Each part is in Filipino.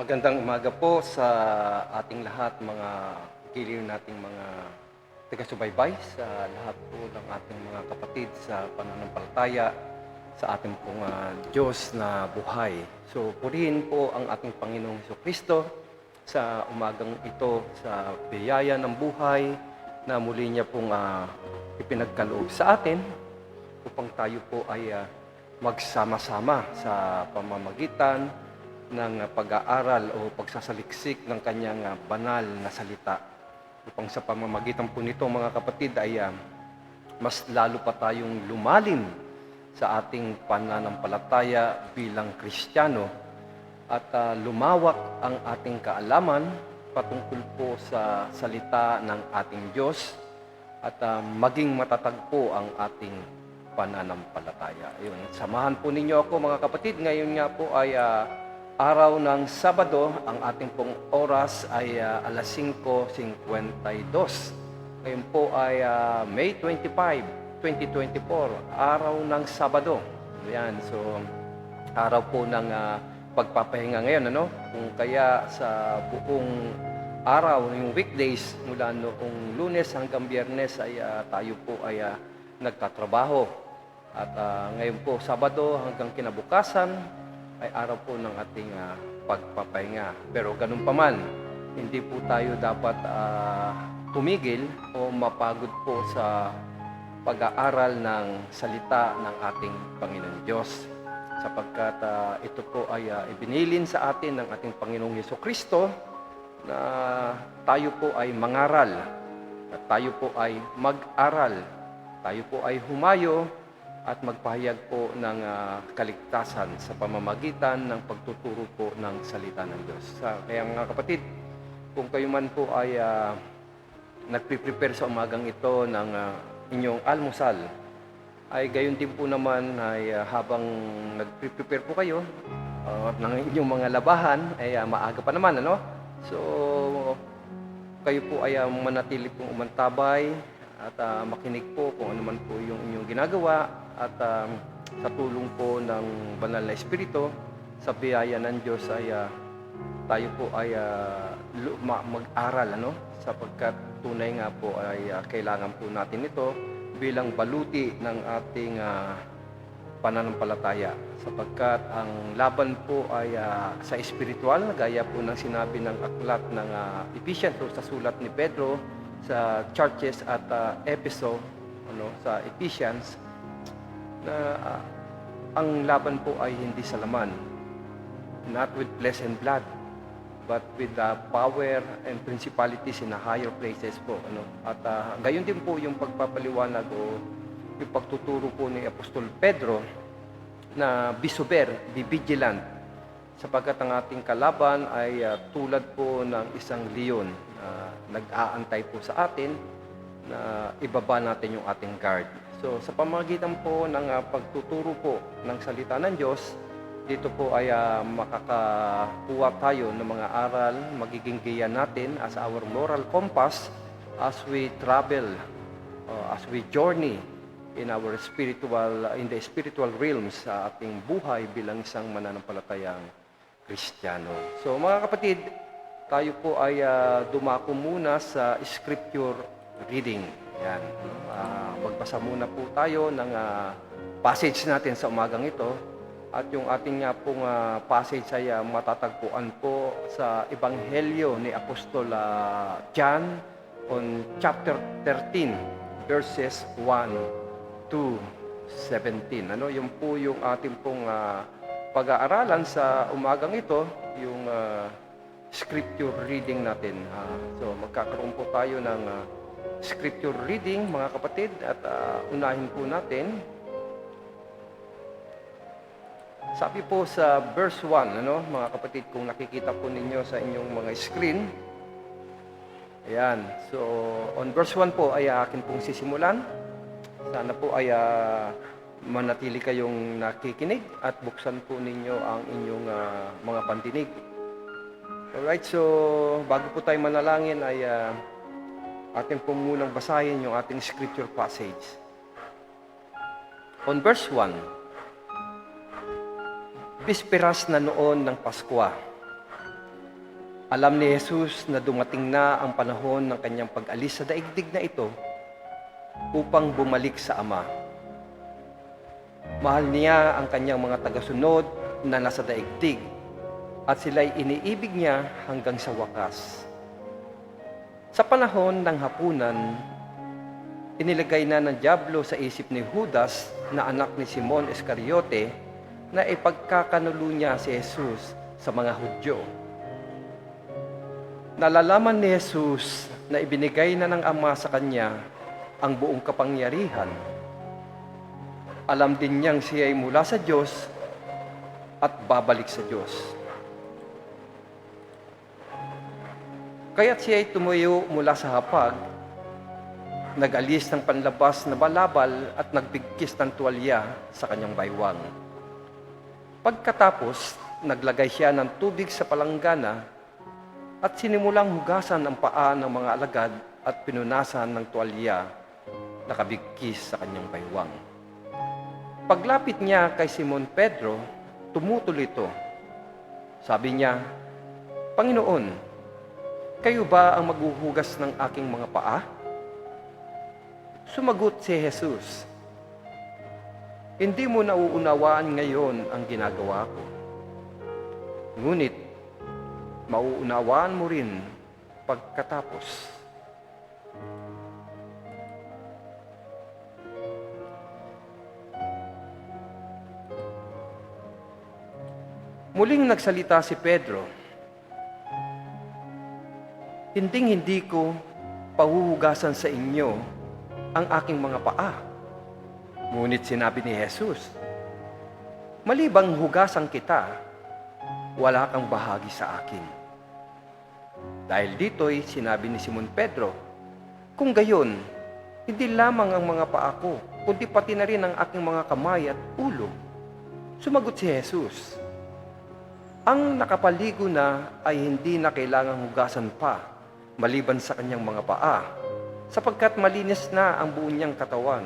Magandang umaga po sa ating lahat, mga giliw nating mga taga-subaybay, sa lahat po ng ating mga kapatid sa pananampalataya sa ating pong Diyos na buhay. So, purihin po ang ating Panginoong Jesucristo sa umagang ito, sa biyaya ng buhay na muli niya pong ipinagkaloob sa atin upang tayo po ay magsama-sama sa pamamagitan ng pag-aaral o pagsasaliksik ng kanyang banal na salita. Upang sa pamamagitan po nito, mga kapatid, ay mas lalo pa tayong lumalim sa ating pananampalataya bilang Kristiyano at lumawak ang ating kaalaman patungkol po sa salita ng ating Diyos at maging matatag po ang ating pananampalataya. Ayun, samahan po ninyo ako, mga kapatid. Ngayon nga po ay araw ng Sabado, ang ating pong oras ay alas 5:52. Ngayon po ay May 25, 2024, araw ng Sabado. Ayan, so araw po ng pagpapahinga ngayon, ano? Kung kaya sa buong araw, yung weekdays, mula noong Lunes hanggang Biyernes ay tayo po ay nagtatrabaho. At ngayon po, Sabado hanggang kinabukasan, ay araw po ng ating pagpapahinga. Pero ganun pa man, hindi po tayo dapat tumigil o mapagod po sa pag-aaral ng salita ng ating Panginoon Diyos. Sapagkat ito po ay ibinilin sa atin ng ating Panginoong Jesucristo na tayo po ay mangaral, at tayo po ay mag-aral, tayo po ay humayo at magpahayag po ng kaligtasan sa pamamagitan ng pagtuturo po ng salita ng Diyos. Kaya mga kapatid, kung kayo man po ay nagpe-prepare sa umagang ito ng inyong almusal, ay gayon din po naman ay habang nagpe-prepare po kayo ng inyong mga labahan, ay maaga pa naman, ano? So, kayo po ay manatili pong umantabay at makinig po kung ano man po yung inyong ginagawa, at sa tulong po ng Banal na Espiritu, sa biyaya ng Diyos ay tayo po ay mag-aral, ano? Sapagkat tunay nga po ay kailangan po natin ito bilang baluti ng ating pananampalataya. Sapagkat ang laban po ay sa espiritual, gaya po ng sinabi ng aklat ng Ephesians, o sa sulat ni Pedro sa churches at Epheso, sa Ephesians, na ang laban po ay hindi sa laman, not with flesh and blood, but with the power and principalities in the higher places po, At gayon din po yung pagpapaliwanag o yung pagtuturo po ni Apostol Pedro na be sober, be vigilant, sapagkat ang ating kalaban ay tulad po ng isang leon na nag-aantay po sa atin na ibaba natin yung ating guard. So, sa pamamagitan po ng pagtuturo po ng salita ng Diyos, dito po ay makakakuha tayo ng mga aral, magiging giya natin as our moral compass as we travel, as we journey in the spiritual realms sa ating buhay bilang isang mananampalatayang Kristiyano. So, mga kapatid, tayo po ay dumako muna sa scripture reading. Yan. Magbasa muna po tayo ng passage natin sa umagang ito. At yung ating pong passage ay matatagpuan po sa Ebanghelyo ni Apostol John on chapter 13, verses 1 to 17. Yun po yung ating pong pag-aaralan sa umagang ito, yung scripture reading natin. So magkakaroon po tayo ng scripture reading, mga kapatid, at unahin po natin. Sabi po sa verse 1, mga kapatid, kung nakikita po ninyo sa inyong mga screen. Ayan. So, on verse 1 po ay akin pong sisimulan. Sana po ay manatili kayong nakikinig at buksan po ninyo ang inyong mga pandinig. Alright, so bago po tayo manalangin ay atin po munang basahin yung ating scripture passage. On verse 1, bisperas na noon ng Paskwa, Alam ni Jesus na dumating na ang panahon ng kanyang pag-alis sa daigdig na ito upang bumalik sa Ama. Mahal niya ang kanyang mga tagasunod na nasa daigdig at sila'y iniibig niya hanggang sa wakas. Sa panahon ng hapunan, inilagay na ng dyablo sa isip ni Judas na anak ni Simon Iscariote na ipagkakanulo niya si Jesus sa mga Hudyo. Nalalaman ni Jesus na ibinigay na ng Ama sa kanya ang buong kapangyarihan. Alam din niyang siya ay mula sa Diyos at babalik sa Diyos. Kaya't siya ay tumuyo mula sa hapag, nag-alis ng panlabas na balabal at nagbigkis ng tuwalya sa kanyang baywang. Pagkatapos, naglagay siya ng tubig sa palanggana at sinimulang hugasan ang paa ng mga alagad at pinunasan ng tuwalya na kabigkis sa kanyang baywang. Paglapit niya kay Simon Pedro, tumutol ito. Sabi niya, "Panginoon, kayo ba ang maghuhugas ng aking mga paa?" Sumagot si Jesus, "Hindi mo nauunawaan ngayon ang ginagawa ko. Ngunit, mauunawaan mo rin pagkatapos." Muling nagsalita si Pedro, "Hinding-hindi ko pahuhugasan sa inyo ang aking mga paa." Ngunit sinabi ni Jesus, "Malibang hugasan kita, wala kang bahagi sa akin." Dahil dito'y sinabi ni Simon Pedro, "Kung gayon, hindi lamang ang mga paa ko, kundi pati na rin ang aking mga kamay at ulo." Sumagot si Jesus, "Ang nakapaligo na ay hindi na kailangang hugasan pa, maliban sa kanyang mga paa, sapagkat malinis na ang buo niyang katawan,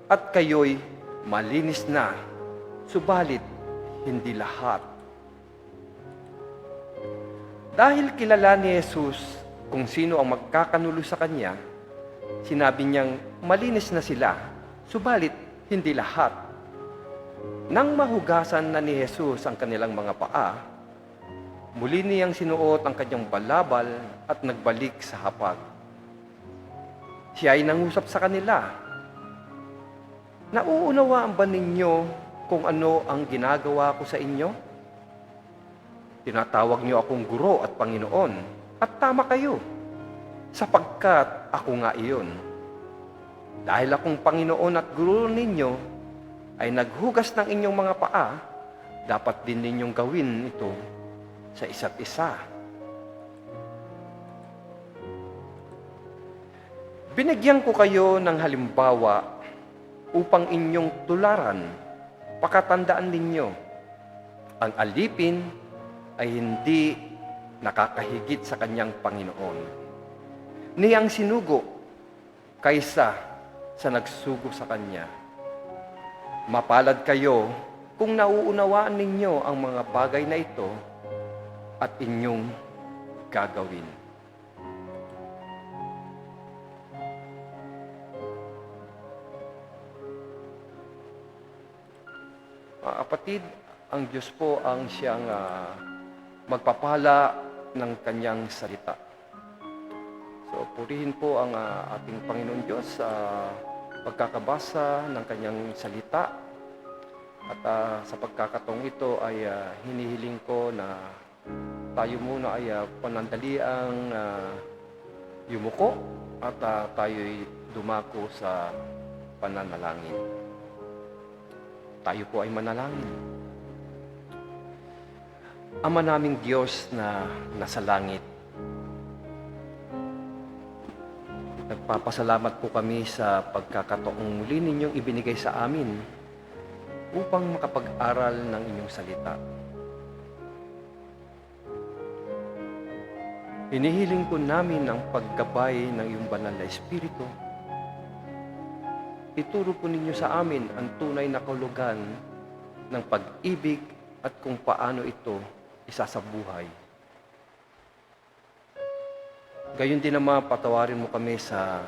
at kayo'y malinis na, subalit hindi lahat." Dahil kilala ni Jesus kung sino ang magkakanulo sa kanya, sinabi niyang malinis na sila, subalit hindi lahat. Nang mahugasan na ni Jesus ang kanilang mga paa, muli niyang sinuot ang kanyang balabal at nagbalik sa hapag. Siya ay nangusap sa kanila, "Nauunawaan ba ninyo kung ano ang ginagawa ko sa inyo? Tinatawag niyo akong guro at Panginoon, at tama kayo, sapagkat ako nga iyon. Dahil akong Panginoon at guro ninyo, ay naghugas ng inyong mga paa, dapat din ninyong gawin ito sa isa't isa." Binigyan ko kayo ng halimbawa upang inyong tularan, pakatandaan ninyo, ang alipin ay hindi nakakahigit sa kanyang Panginoon. Niyang sinugo kaysa sa nagsugo sa kanya. Mapalad kayo kung nauunawaan ninyo ang mga bagay na ito at inyong gagawin. Mga kapatid, ang Diyos po ang siyang magpapala ng kanyang salita. So, purihin po ang ating Panginoon Diyos sa pagkakabasa ng kanyang salita. At sa pagkakataong ito ay hinihiling ko na tayo muna ay panandaliang yumuko at tayo'y dumako sa pananalangin. Tayo po ay manalangin. Ama naming Diyos na nasa langit, nagpapasalamat po kami sa pagkakataong muli ninyong ibinigay sa amin upang makapag-aral ng inyong salita. Hinihiling po namin ang paggabay ng iyong banal na Espiritu. Ituro po ninyo sa amin ang tunay na kahulugan ng pag-ibig at kung paano ito isasabuhay. Gayon din naman, patawarin mo kami sa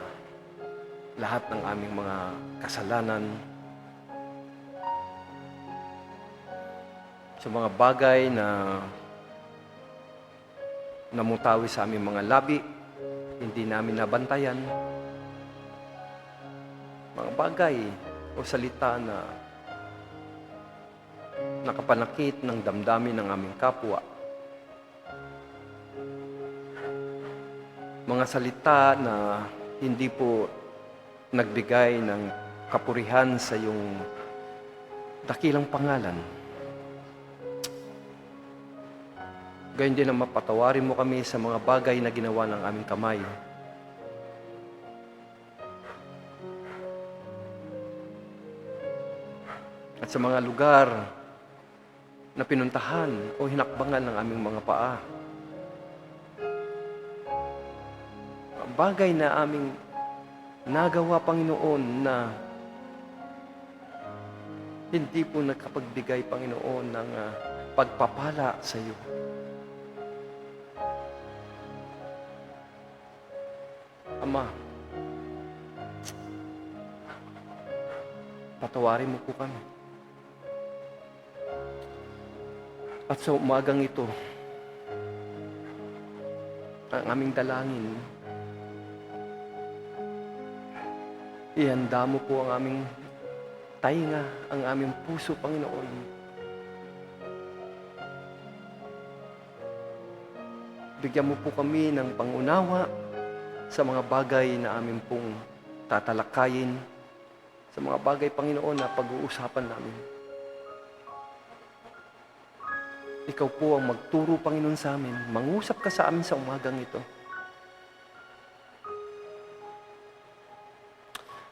lahat ng aming mga kasalanan, sa mga bagay na namutawi sa aming mga labi, hindi namin nabantayan, mga bagay o salita na nakapanakit ng damdamin ng aming kapwa. Mga salita na hindi po nagbigay ng kapurihan sa iyong dakilang pangalan. Gayon din ang mapatawarin mo kami sa mga bagay na ginawa ng aming kamay. At sa mga lugar na pinuntahan o hinakbangan ng aming mga paa. Bagay na aming nagawa, Panginoon, na hindi po nagkapagbigay, Panginoon, ng pagpapala sa iyo. Ama, patawarin mo po kami. At sa umagang ito, ang aming dalangin, ihanda mo po ang aming tainga, ang aming puso, Panginoon. Bigyan mo po kami ng pangunawa sa mga bagay na aming pong tatalakayin, sa mga bagay, Panginoon, na pag-uusapan namin. Ikaw po ang magturo, Panginoon, sa amin. Mangusap ka sa amin sa umagang ito.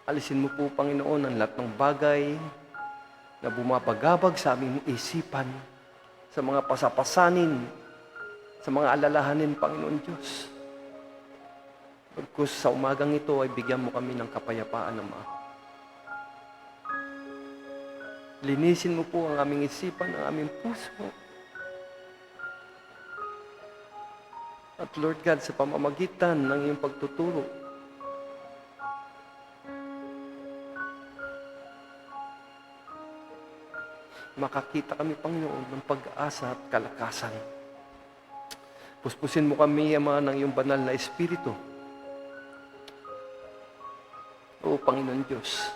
Alisin mo po, Panginoon, ang lahat ng bagay na bumabagabag sa aming isipan, sa mga pasapasanin, sa mga alalahanin, Panginoon Diyos. Pagkus sa umagang ito ay bigyan mo kami ng kapayapaan, Ama. Linisin mo po ang aming isipan, ang aming puso. At Lord God, sa pamamagitan ng iyong pagtuturo, makakita kami, Panginoon, ng pag-asa at kalakasan. Puspusin mo kami, Ama, ng iyong banal na Espiritu. O Panginoon Diyos,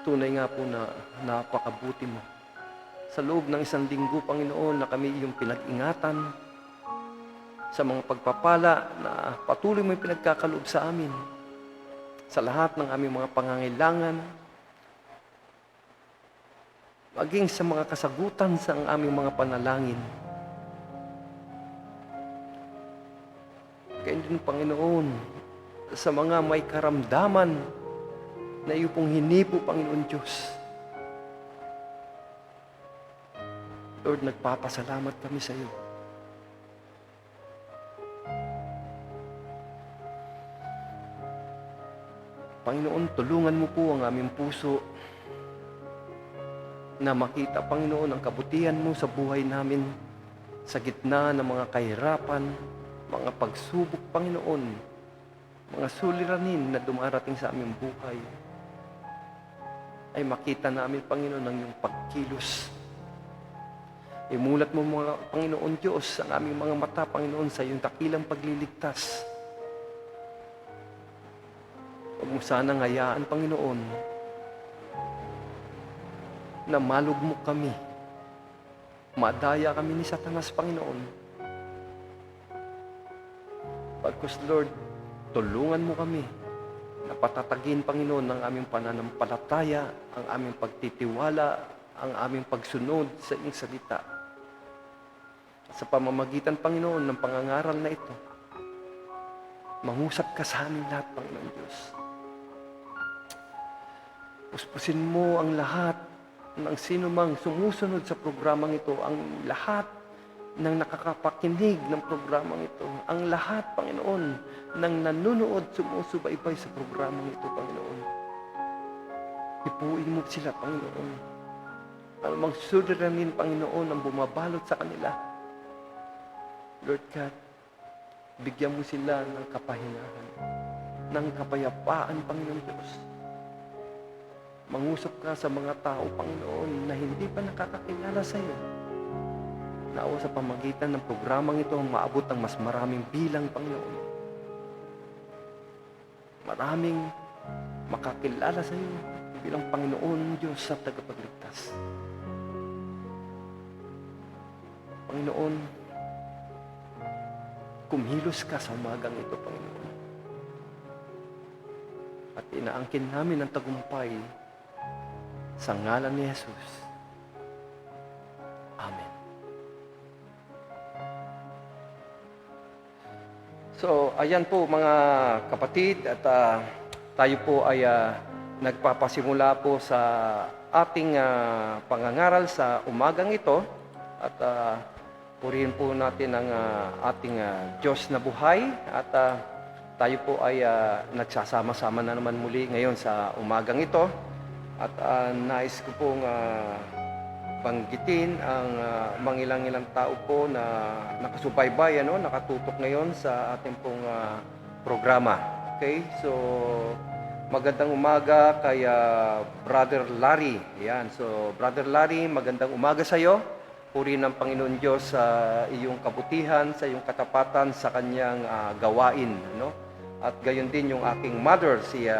tunay nga po na napakabuti mo. Sa loob ng isang linggo, Panginoon, na kami iyong pinag-ingatan sa mga pagpapala na patuloy mo yung pinagkakaloob sa amin, sa lahat ng aming mga pangangailangan, maging sa mga kasagutan sa aming mga panalangin. Kaya din, Panginoon, sa mga may karamdaman na iyo pong hinipo, Panginoon Diyos. Lord, nagpapasalamat kami sa iyo. Panginoon, tulungan mo po ang aming puso na makita, Panginoon, ang kabutihan mo sa buhay namin sa gitna ng mga kahirapan, mga pagsubok, Panginoon, mga suliranin na dumarating sa aming buhay. Ay makita namin, Panginoon, ang iyong pagkilos. Imulat mo, mga Panginoon Diyos, ang aming mga mata, Panginoon, sa iyong dakilang pagliligtas. Huwag mo sanang hayaan, Panginoon, na malugmok kami, madaya kami ni Satanas, Panginoon. Pagkus, Lord, tulungan mo kami na patatagin, Panginoon, ang aming pananampalataya, ang aming pagtitiwala, ang aming pagsunod sa iyong salita. At sa pamamagitan, Panginoon, ng pangangaral na ito, mangusap ka sa amin lahat, Panginoon Diyos. Puspusin mo ang lahat ng sino mang sumusunod sa programang ito, ang lahat ng nakakapakinig ng programang ito, ang lahat, Panginoon, ng nanunood, sumusubaybay sa programang ito, Panginoon. Ipuin mo sila, Panginoon. Anumang suliranin, Panginoon, ang bumabalot sa kanila. Lord God, Bigyan mo sila ng kapahingahan, ng kapayapaan, Panginoon Diyos. Mangusap ka sa mga tao, Panginoon, na hindi pa nakakakilala sa iyo. Naawa sa pamagitan ng programang ito, maabot ang mas maraming bilang, Panginoon. Maraming makakilala sa iyo bilang Panginoon Diyos sa tagapagligtas. Panginoon, kumilos ka sa umagang ito, Panginoon. At inaangkin namin ang tagumpay sa ngalan ni Jesus. Amen. So, ayan po mga kapatid, at tayo po ay nagpapasimula po sa ating pangangaral sa umagang ito. At purihin po natin ang ating Diyos na buhay. At tayo po ay nagsasama-sama na naman muli ngayon sa umagang ito. At nais ko pong banggitin ang mangilang-ilang tao po na nakasubaybay, nakatutok ngayon sa ating pong programa. Okay? So, magandang umaga kay Brother Larry. Yan. So, Brother Larry, magandang umaga sa iyo. Puri ng Panginoon Diyos sa iyong kabutihan, sa iyong katapatan sa kanyang gawain. At gayon din yung aking mother, si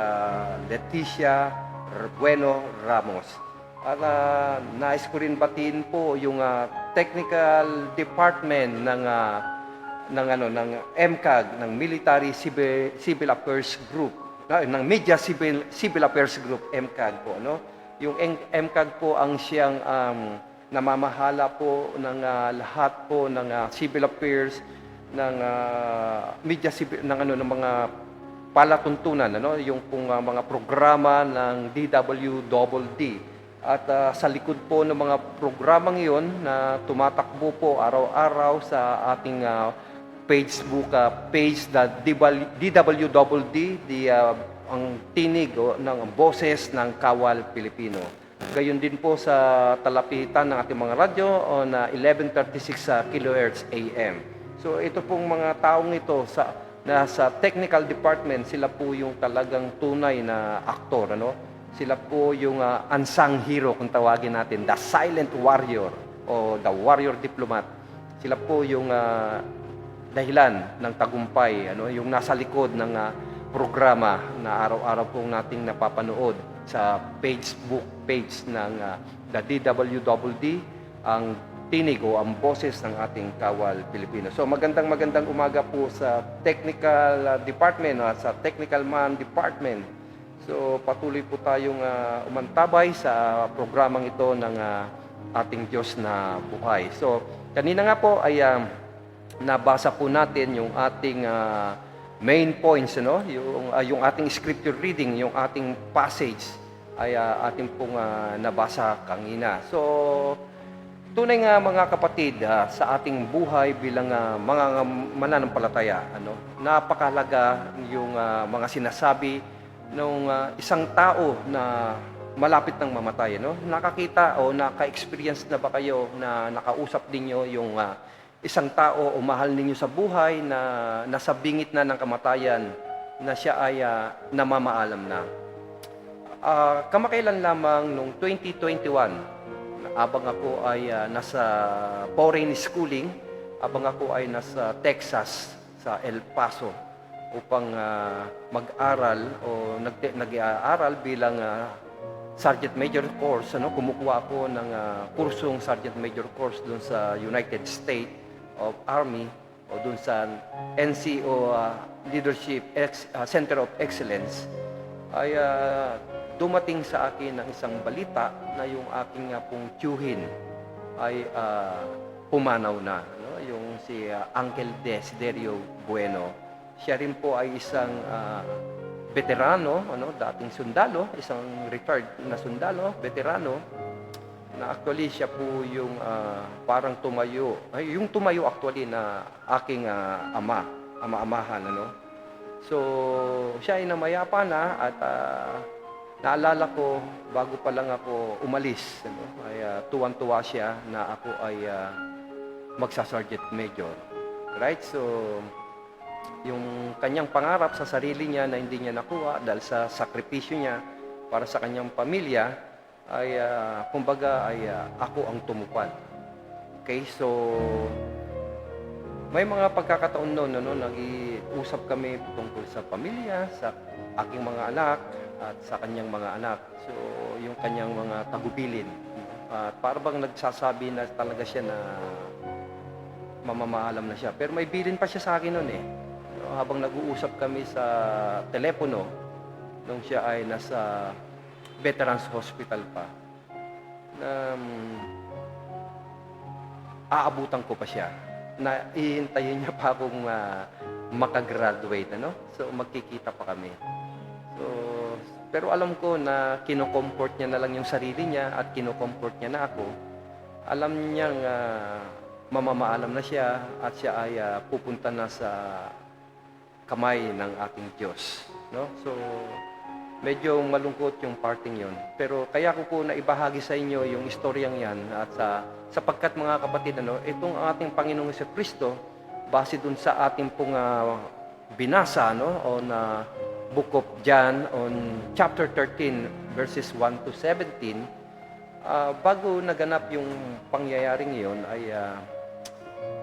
Leticia Bueno Ramos. At nais ko rin batiin po yung technical department ng MCAG, ng Military Civil Affairs Group, ng Media Civil Affairs Group, MCAG po. Yung MCAG po ang siyang namamahala po ng lahat po ng civil affairs, ng media civil, ng mga palatuntunan, yung pong mga programa ng DWDD. At sa likod po ng mga programang iyon na tumatakbo po araw-araw sa ating Facebook page, na DWDD, ang tinig ng boses ng Kawal Pilipino. Gayon din po sa talapitan ng ating mga radyo na 1136 kHz AM. So ito pong mga taong ito sa technical department, sila po yung talagang tunay na aktor, Sila po yung unsung hero kung tawagin natin, the silent warrior o the warrior diplomat. Sila po yung dahilan ng tagumpay, yung nasa likod ng programa na araw-araw pong nating napapanood sa Facebook page ng the DWDD, ang tinig o ang boses ng ating Kawal Pilipino. So magandang umaga po sa technical department, sa technical man department. So patuloy po tayong umantabay sa programang ito ng ating Diyos na buhay. So kanina nga po ay nabasa po natin yung ating main points, yung ating scripture reading, yung ating passage ay ating pong nabasa kanina. So tunay nga mga kapatid, sa ating buhay bilang mga mananampalataya, napakahalaga yung mga sinasabi ng isang tao na malapit ng mamatay. Nakakita o naka-experience na ba kayo na nakausap ninyo yung isang tao o mahal ninyo sa buhay na nasa bingit na ng kamatayan, na siya ay namamaalam na? Kamakailan lamang noong 2021, abang ako ay nasa foreign schooling, abang ako ay nasa Texas, sa El Paso, upang mag-aral o nag-aaral bilang Sergeant Major course. Kumukuha ako ng kursong Sergeant Major course doon sa United States of Army o doon sa NCO Leadership Center of Excellence. Ay dumating sa akin ng isang balita na yung aking pong tiyuhin ay pumanaw na. Yung si Uncle Desiderio Bueno. Siya rin po ay isang veterano, dating sundalo, isang retired na sundalo, veterano, na actually siya po yung parang tumayo. Yung tumayo actually na aking ama-amahan. So, siya ay namayapa na at naalala ko, bago pa lang ako umalis, ay tuwan-tuwa siya na ako ay magsa-sergeant major. Right? So, yung kanyang pangarap sa sarili niya na hindi niya nakuha dahil sa sakripisyo niya para sa kanyang pamilya, ay kumbaga ay ako ang tumupad. Okay, so may mga pagkakataon noon, nag-iusap kami tungkol sa pamilya, sa aking mga anak, at sa kanyang mga anak. So, yung kanyang mga tagubilin. At para bang nagsasabi na talaga siya na mamamaalam na siya. Pero may bilin pa siya sa akin noon eh. Habang nag-uusap kami sa telepono, nung siya ay nasa Veterans Hospital pa, na aabutan ko pa siya. Na ihintayin niya pa akong makagraduate, So, magkikita pa kami. So, pero alam ko na kino-comfort niya na lang yung sarili niya at kino-comfort niya na ako. Alam niyang mamamaalam na siya at siya ay pupunta na sa kamay ng ating Diyos, So, medyo malungkot yung parting yon. Pero kaya ko po naibahagi sa inyo yung istoryang yan at sapagkat mga kapatid, itong ating Panginoong Jesucristo, base dun sa ating pong binasa, on Book of John, on chapter 13, verses 1 to 17, bago naganap yung pangyayaring iyon, ay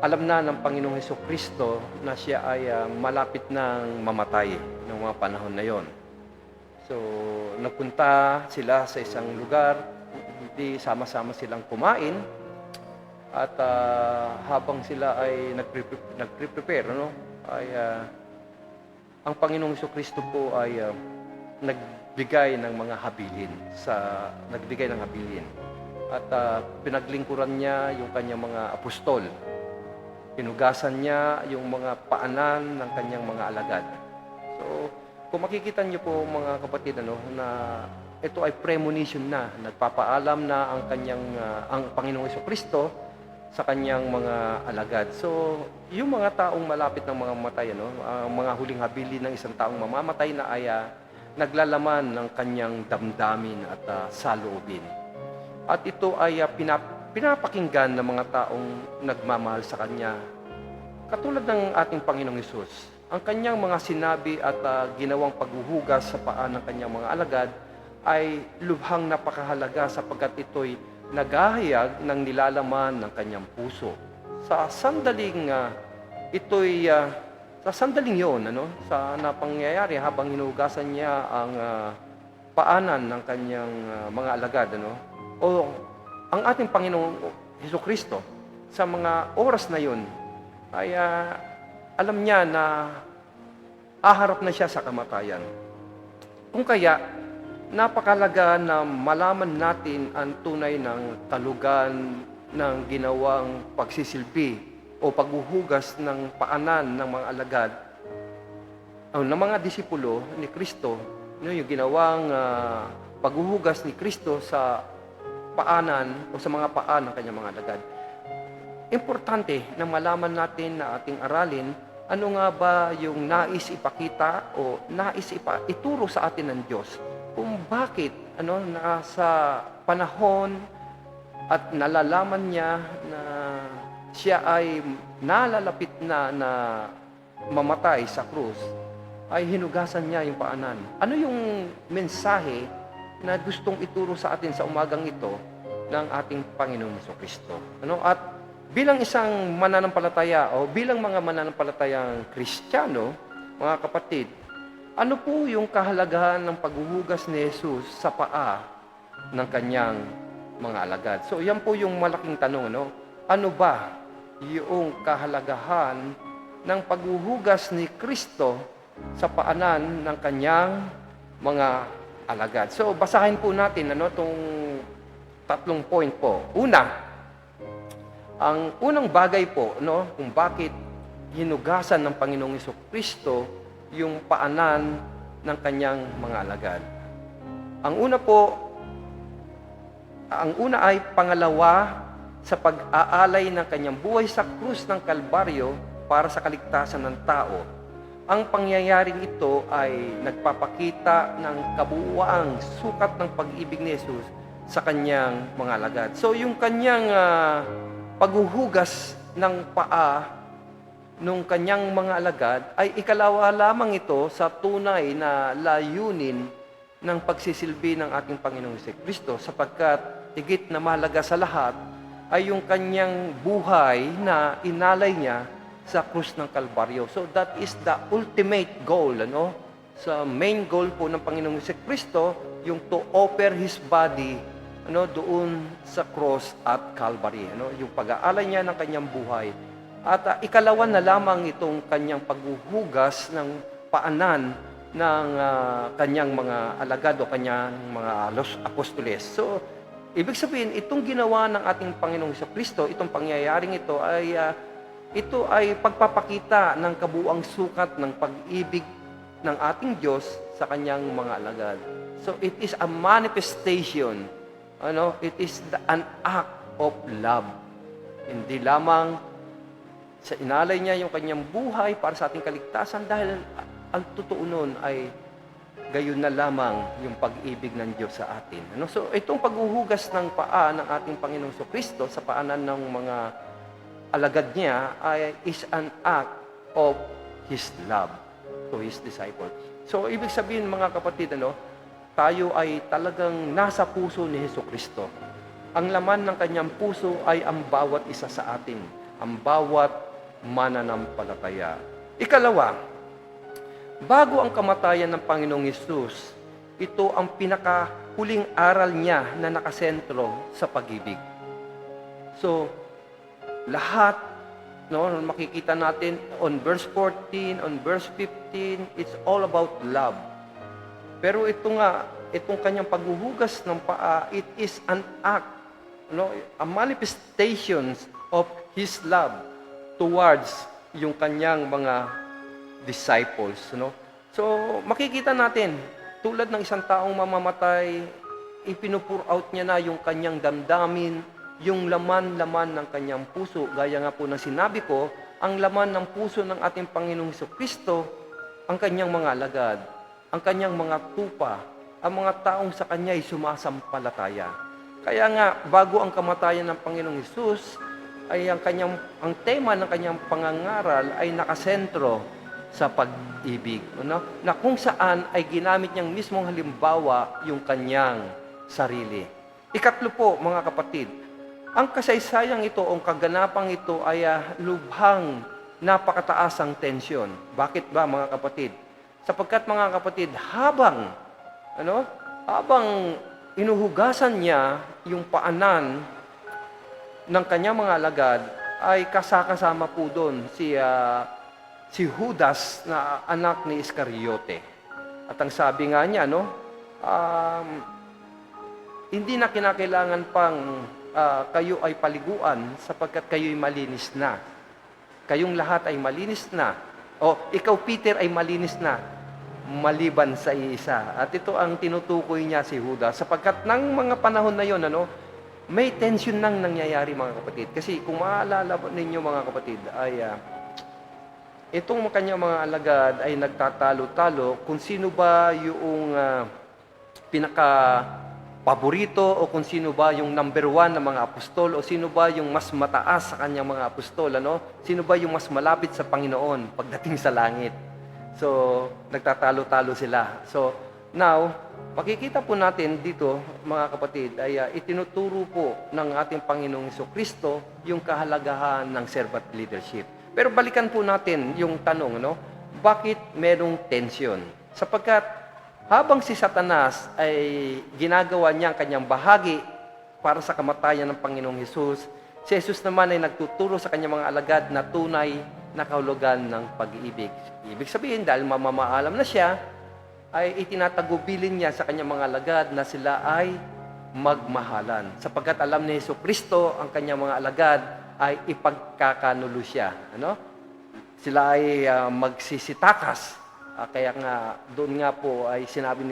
alam na ng Panginoong Jesucristo na siya ay malapit nang mamatay ng mga panahon na yon. So, nagpunta sila sa isang lugar, hindi sama-sama silang kumain, at habang sila ay nagpre-prepare, ay ang Panginoong Jesucristo po ay nagbigay ng mga habilin, nagbigay ng habilin. At pinaglingkuran niya yung kanyang mga apostol. Pinugasan niya yung mga paanan ng kanyang mga alagad. So, kung makikita niyo po mga kapatid, na ito ay premonition na, nagpapaalam na ang Panginoong Jesucristo sa kanyang mga alagad. So, yung mga taong malapit ng mga matay, ang mga huling habili ng isang taong mamamatay na ay naglalaman ng kanyang damdamin at saloobin. At ito ay pinapakinggan ng mga taong nagmamahal sa kanya. Katulad ng ating Panginoong Hesus, ang kanyang mga sinabi at ginawang paghuhugas sa paa ng kanyang mga alagad ay lubhang napakahalaga sapagkat ito'y naghahayag ng nilalaman ng kanyang puso. Sa sandaling yon, sa napangyayari habang hinuhugasan niya ang paanan ng kanyang mga alagad, o ang ating Panginoong Hesukristo, sa mga oras na yon, ay alam niya na aharap na siya sa kamatayan. Kung kaya, napakalaga na malaman natin ang tunay ng kalugan ng ginawang pagsisilbi o paghuhugas ng paanan ng mga alagad ng mga disipulo ni Kristo, yung ginawang paghuhugas ni Kristo sa paanan o sa mga paan ng kanyang mga alagad. Importante na malaman natin na ating aralin ano nga ba yung nais ipakita o nais ituro sa atin ng Diyos. Kung bakit nasa panahon at nalalaman niya na siya ay nalalapit na mamatay sa krus, ay hinugasan niya yung paanan. Ano yung mensahe na gustong ituro sa atin sa umagang ito ng ating Panginoong Jesucristo? At bilang isang mananampalataya o bilang mga mananampalatayang Kristiyano, mga kapatid, ano po yung kahalagahan ng paghuhugas ni Jesus sa paa ng kanyang mga alagad? So, yan po yung malaking tanong, Ano ba yung kahalagahan ng paghuhugas ni Kristo sa paanan ng kanyang mga alagad? So, basahin po natin, itong 3 point po. Una, ang unang bagay po, kung bakit hinugasan ng Panginoong Jesucristo yung paanan ng kanyang mga alagad. Ang una ay pangalawa sa pag-aalay ng kanyang buhay sa krus ng Kalbaryo para sa kaligtasan ng tao. Ang pangyayaring ito ay nagpapakita ng kabuuang sukat ng pag-ibig ni Jesus sa kanyang mga alagad. So yung kanyang paghuhugas ng paa nung kanyang mga alagad ay ikalawa lamang ito sa tunay na layunin ng pagsisilbi ng ating Panginoong Kristo, sapagkat higit na mahalaga sa lahat ay yung kanyang buhay na inalay niya sa krus ng Kalbaryo. So that is the ultimate goal, ano? Sa main goal po ng Panginoong Kristo, yung to offer His body, ano, doon sa cross at Calvary, ano, yung pag-aalay niya ng kanyang buhay. At ikalawa na lamang itong kanyang paghuhugas ng paanan ng kanyang mga alagad o kanyang mga apostoles. So, ibig sabihin, itong ginawa ng ating Panginoong Kristo, itong pangyayaring ito ay pagpapakita ng kabuuang sukat ng pag-ibig ng ating Diyos sa kanyang mga alagad. So, it is a manifestation, ano, it is an act of love. Hindi lamang sa inalay niya yung kanyang buhay para sa ating kaligtasan, dahil ang totoo nun ay gayon na lamang yung pag-ibig ng Diyos sa atin. Ano? So, itong paghuhugas ng paa ng ating Panginoong Kristo sa paanan ng mga alagad niya is an act of His love to His disciples. So, ibig sabihin, mga kapatid, ano, tayo ay talagang nasa puso ni Kristo. Ang laman ng kanyang puso ay ang bawat isa sa atin, ang bawat mananampalataya. Ikalawa, bago ang kamatayan ng Panginoong Hesus, ito ang pinakahuling aral niya na nakasentro sa pag-ibig. So, lahat, no, makikita natin on verse 14, on verse 15, it's all about love. Pero itong kanyang paghuhugas ng paa, it is an act, no, a manifestation of His love towards yung kanyang mga disciples, no? So, makikita natin, tulad ng isang taong mamamatay, ipinupur out niya na yung kanyang damdamin, yung laman-laman ng kanyang puso. Gaya nga po ng sinabi ko, ang laman ng puso ng ating Panginoong Kristo, ang kanyang mga alagad, ang kanyang mga tupa, ang mga taong sa kanya ay sumasampalataya. Kaya nga, bago ang kamatayan ng Panginoong Hesus, ay ang tema ng kanyang pangangaral ay nakasentro sa pag-ibig, no? Na kung saan ay ginamit niyang mismong halimbawa yung kanyang sarili. Ikatlo po, mga kapatid, ang kasaysayang ito, ang kaganapang ito ay lubhang napakataas ang tensyon. Bakit ba, mga kapatid? Sapagkat, mga kapatid, habang inuhugasan niya yung paanan ng kanyang mga alagad, ay kasama po doon si Judas na anak ni Iscariote. At ang sabi nga niya, hindi na kinakailangan pang kayo ay paliguan sapagkat kayo'y malinis na. Kayong lahat ay malinis na. O ikaw, Peter, ay malinis na maliban sa isa. At ito ang tinutukoy niya si Judas sapagkat ng mga panahon na yon, may tension nang nangyayari, mga kapatid. Kasi kung maalala ninyo, mga kapatid, ay itong kanyang mga alagad ay nagtatalo-talo kung sino ba yung pinaka-paborito o kung sino ba yung number one ng mga apostol o sino ba yung mas mataas sa kanyang mga apostol, sino ba yung mas malapit sa Panginoon pagdating sa langit. So, nagtatalo-talo sila. So, now, makikita po natin dito, mga kapatid, ay itinuturo po ng ating Panginoong Kristo yung kahalagahan ng servant leadership. Pero balikan po natin yung tanong, bakit merong tension? Sapagkat habang si Satanas ay ginagawa niya ang kanyang bahagi para sa kamatayan ng Panginoong Hesus, si Jesus naman ay nagtuturo sa kanyang mga alagad na tunay na kahulugan ng pag-ibig. Ibig sabihin, dahil mamamaalam na siya, ay itinatagubilin niya sa kanyang mga alagad na sila ay magmahalan. Sapagkat alam ni Kristo ang kanyang mga alagad ay ipagkakanulo siya. Sila ay magsisitakas. Kaya nga, doon nga po ay sinabi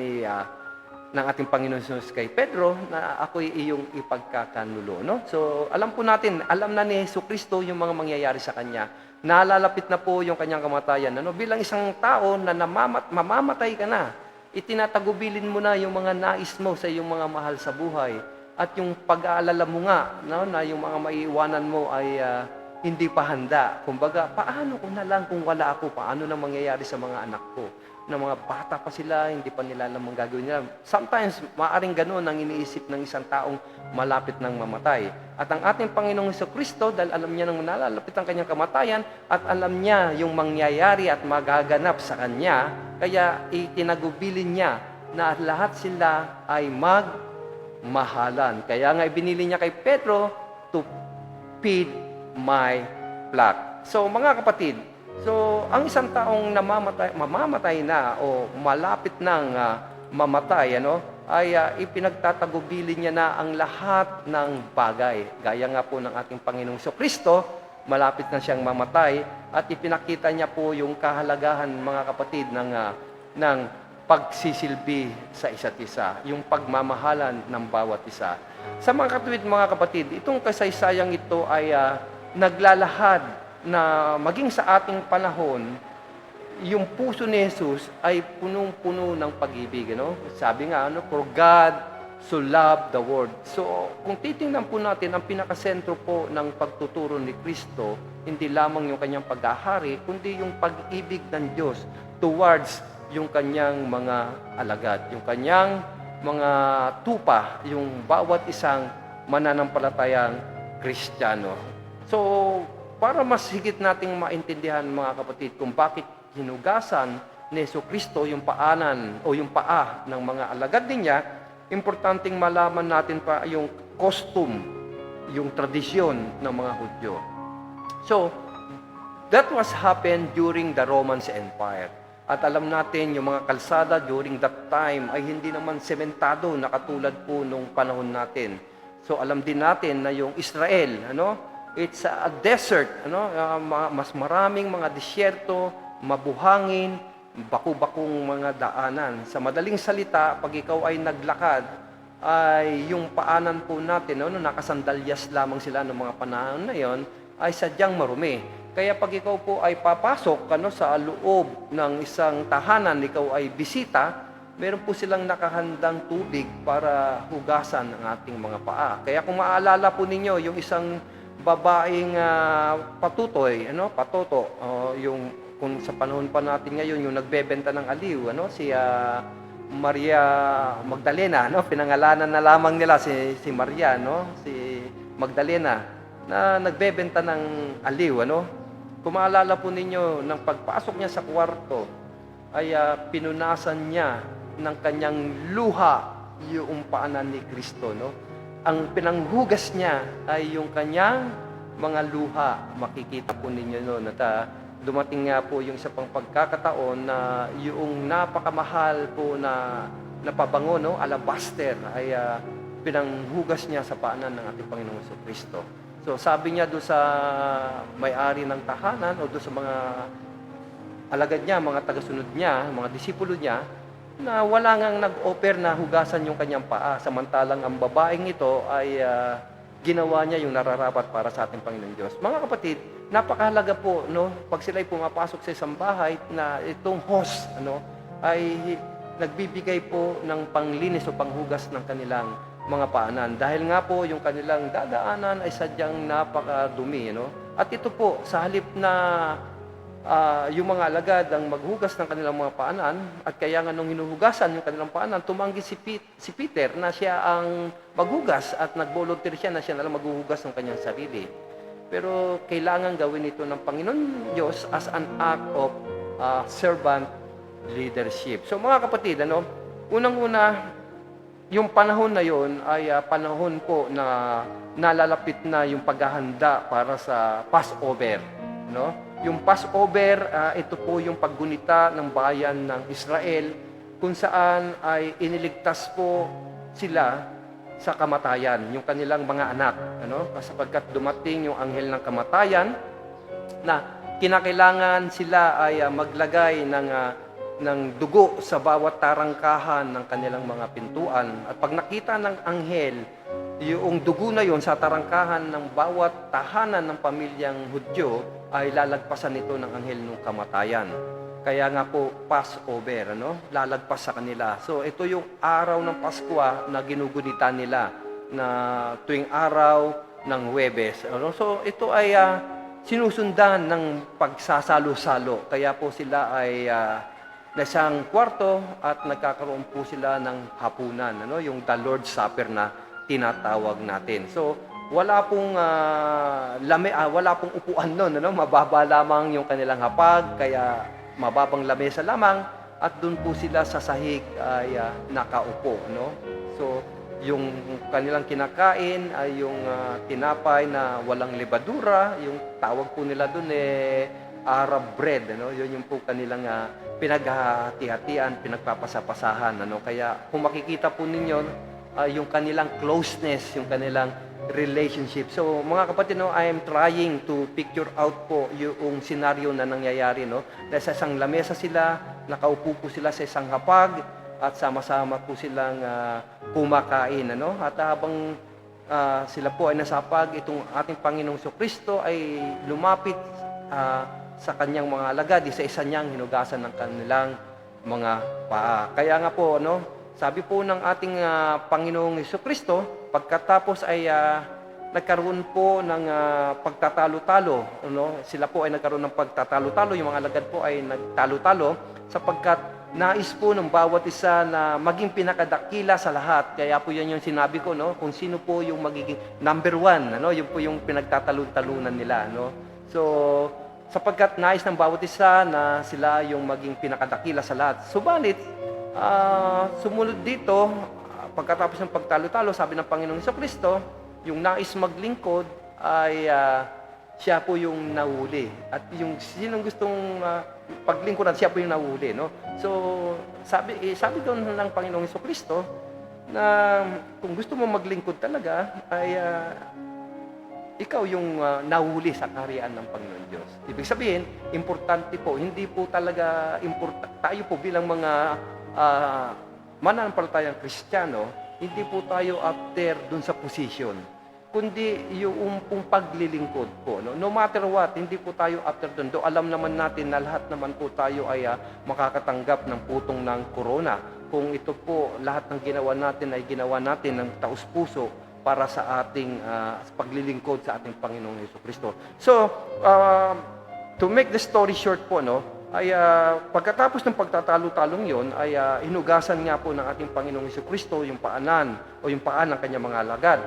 ng ating Panginoon Jesus kay Pedro na ako'y iyong ipagkakanulo. So, alam po natin, alam na ni Kristo yung mga mangyayari sa kanya. Nalalapit na po yung kanyang kamatayan. Bilang isang tao na mamamatay ka na, itinatagubilin mo na yung mga nais mo sa iyong mga mahal sa buhay. At yung pag-aalala mo nga, na yung mga maiiwanan mo ay hindi pa handa. Kumbaga, paano ko na lang kung wala ako? Paano na mangyayari sa mga anak ko? Na mga bata pa sila, hindi pa nila alam ang gagawin nila. Sometimes, maaaring ganoon ang iniisip ng isang taong malapit ng mamatay. At ang ating Panginoong Jesucristo, dahil alam niya nang nalalapit ang kanyang kamatayan, at alam niya yung mangyayari at magaganap sa kanya, kaya itinagubilin niya na lahat sila ay magmahalan. Kaya nga ibinili niya kay Pedro to feed my flock. So mga kapatid, ang isang taong mamamatay na o malapit nang mamatay, ay ipinagtatagubili niya na ang lahat ng bagay. Gaya nga po ng ating Panginoong Jesucristo, malapit na siyang mamatay at ipinakita niya po yung kahalagahan, mga kapatid, ng pagsisilbi sa isa't isa, yung pagmamahalan ng bawat isa. Sa mga katuwid, mga kapatid, itong kasaysayang ito ay naglalahad na maging sa ating panahon, yung puso ni Jesus ay punong-puno ng pag-ibig. Sabi nga, for God so loved the world. So, kung titingnan po natin, ang pinakasentro po ng pagtuturo ni Kristo, hindi lamang yung kanyang paghahari, kundi yung pag-ibig ng Diyos towards yung kanyang mga alagad, yung kanyang mga tupa, yung bawat isang mananampalatayang Kristiyano. So, para mas higit nating maintindihan, mga kapatid, kung bakit hinugasan ni Jesucristo yung paanan o yung paa ng mga alagad niya, importanteng malaman natin pa yung costume, yung tradisyon ng mga Hudyo. So, that was happened during the Roman Empire. At alam natin, yung mga kalsada during that time ay hindi naman sementado na katulad po nung panahon natin. So, alam din natin na yung Israel, it's a desert, mas maraming mga disyerto, mabuhangin, baku-bakong mga daanan. Sa madaling salita, pag ikaw ay naglakad, ay yung paanan po natin, nakasandalyas lamang sila ng mga panahon na yon, ay sadyang marumi. Kaya pag ikaw po ay papasok sa loob ng isang tahanan, ikaw ay bisita, meron po silang nakahandang tubig para hugasan ang ating mga paa. Kaya kung maalala po ninyo, yung isang babaeng patutoy, patoto, yung kung sa panahon pa natin ngayon, yung nagbebenta ng aliw, si Maria Magdalena, pinangalanan na lamang nila si Maria, si Magdalena, na nagbebenta ng aliw, Kung maalala po ninyo, nang pagpasok niya sa kwarto, ay pinunasan niya ng kanyang luha yung paanan ni Kristo, Ang pinanghugas niya ay yung kanyang mga luha. Makikita po ninyo noon at dumating nga po yung isa pang pagkakataon na yung napakamahal po na pabango, alabaster, ay pinanghugas niya sa paanan ng ating Panginoong Jesucristo. So sabi niya doon sa may-ari ng tahanan o doon sa mga alagad niya, mga tagasunod niya, mga disipulo niya, na wala ngang nag-offer na hugasan yung kanyang paa. Samantalang ang babaeng ito ay ginawa niya yung nararapat para sa ating Panginoon Diyos. Mga kapatid, napakahalaga po, pag sila ay pumapasok sa isang bahay, na itong host, ay nagbibigay po ng panglinis o panghugas ng kanilang mga paanan. Dahil nga po, yung kanilang dadaanan ay sadyang napakadumi, At ito po, sa halip na yung mga alagad ang maghugas ng kanilang mga paanan, at kaya nga nung hinuhugasan yung kanilang paanan, tumanggi si Peter na siya ang maghugas at nag-volunteer siya na siya na lang maghuhugas ng kanyang sarili. Pero kailangan gawin ito ng Panginoon Diyos as an act of servant leadership. So mga kapatid, unang-una, yung panahon na yon ay panahon po na nalalapit na yung paghahanda para sa Passover, Yung Passover, ito po yung paggunita ng bayan ng Israel kung saan ay iniligtas po sila sa kamatayan, yung kanilang mga anak, sapagkat dumating yung anghel ng kamatayan na kinakailangan sila ay maglagay ng dugo sa bawat tarangkahan ng kanilang mga pintuan. At pag nakita ng anghel yung dugo na yon sa tarangkahan ng bawat tahanan ng pamilyang Hudyo, ay lalagpasan ito ng anghel ng kamatayan. Kaya nga po, Passover, lalagpas sa kanila. So, ito yung araw ng Pasko na ginugunita nila na tuwing araw ng Huwebes. So, ito ay sinusundan ng pagsasalo-salo. Kaya po sila ay na isang kwarto at nagkakaroon po sila ng hapunan, ano, yung the Lord's Supper na tinatawag natin. So, wala pong wala pong upuan noon, ano, mababa lamang yung kanilang hapag, kaya mababang lamesa lamang at doon po sila sa sahig ay nakaupo, no? So, yung kanilang kinakain ay yung tinapay na walang lebadura, yung tawag po nila doon Arab bread, ano? Yun yung po kanilang pinaghahati-hatian, pinagpapasapasahan, ano? Kaya kung makikita po ninyo yung kanilang closeness, yung kanilang relationship. So, mga kapatid, no, I am trying to picture out po yung senaryo na nangyayari, no? Dahil sa isang lamesa sila, nakaupo po sila sa isang hapag at sama-sama po silang kumakain, ano? At habang sila po ay nasa hapag, itong ating Panginoong Jesucristo ay lumapit sa kanyang mga alagad, isa-isa niyang hinugasan ng kanilang mga paa. Kaya nga po, no, sabi po ng ating Panginoong Jesucristo, pagkatapos ay nagkaroon po ng pagtatalo-talo, no? Sila po ay nagkaroon ng pagtatalo-talo, yung mga alagad po ay nagtalo-talo sapagkat nais po ng bawat isa na maging pinakadakila sa lahat. Kaya po yan yung sinabi ko, no, kung sino po yung magiging number one, ano, yun po yung pinagtatalon-talunan nila, no. So, sapagkat nais ng bawat isa na sila yung maging pinakadakila sa lahat. Subalit, sumunod dito, pagkatapos ng pagtalo-talo, sabi ng Panginoong Jesucristo, yung nais maglingkod ay siya po yung nahuli. At yung sinong gustong paglingkuran, siya po yung nahuli, no? So, sabi doon ng Panginoong Jesucristo na kung gusto mo maglingkod talaga, ay ikaw yung nahuli sa kaharian ng Panginoon Diyos. Ibig sabihin, importante po, hindi po talaga tayo po bilang mga mananampalatayang Kristiyano, hindi po tayo after dun sa position, kundi yung paglilingkod po. No matter what, hindi po tayo after dun. Do alam naman natin na lahat naman po tayo ay makakatanggap ng putong ng corona. Kung ito po, lahat ng ginawa natin ay ginawa natin ng taus-puso para sa ating paglilingkod sa ating Panginoong Jesucristo. So, to make the story short po, no, ay pagkatapos ng pagtatalo-talong yon ay hinugasan nga po ng ating Panginoong Jesucristo yung paanan o yung paan ng kanyang mga alagad.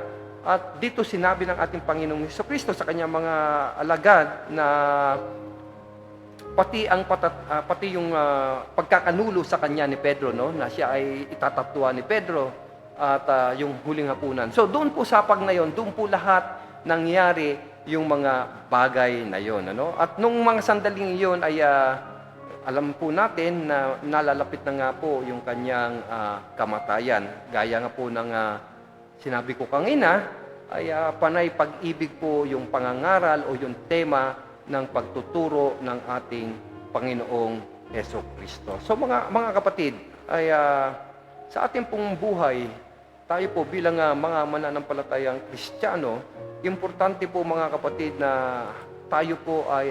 At dito sinabi ng ating Panginoong Jesucristo sa kanyang mga alagad na pati yung pagkakanulo sa kanya ni Pedro, no, na siya ay itatatwa ni Pedro at yung huling hapunan. So doon po sa pag na yon, doon po lahat nangyari yung mga bagay na yon, ano? At nung mga sandaling iyon ay alam po natin na nalalapit na nga po yung kanyang kamatayan. Gaya nga po ng sinabi ko kanina, ay panay pag-ibig po yung pangangaral o yung tema ng pagtuturo ng ating Panginoong Jesucristo. So mga kapatid, ay sa ating pong buhay, tayo po bilang mga mananampalatayang Kristiyano, importante po mga kapatid na tayo po ay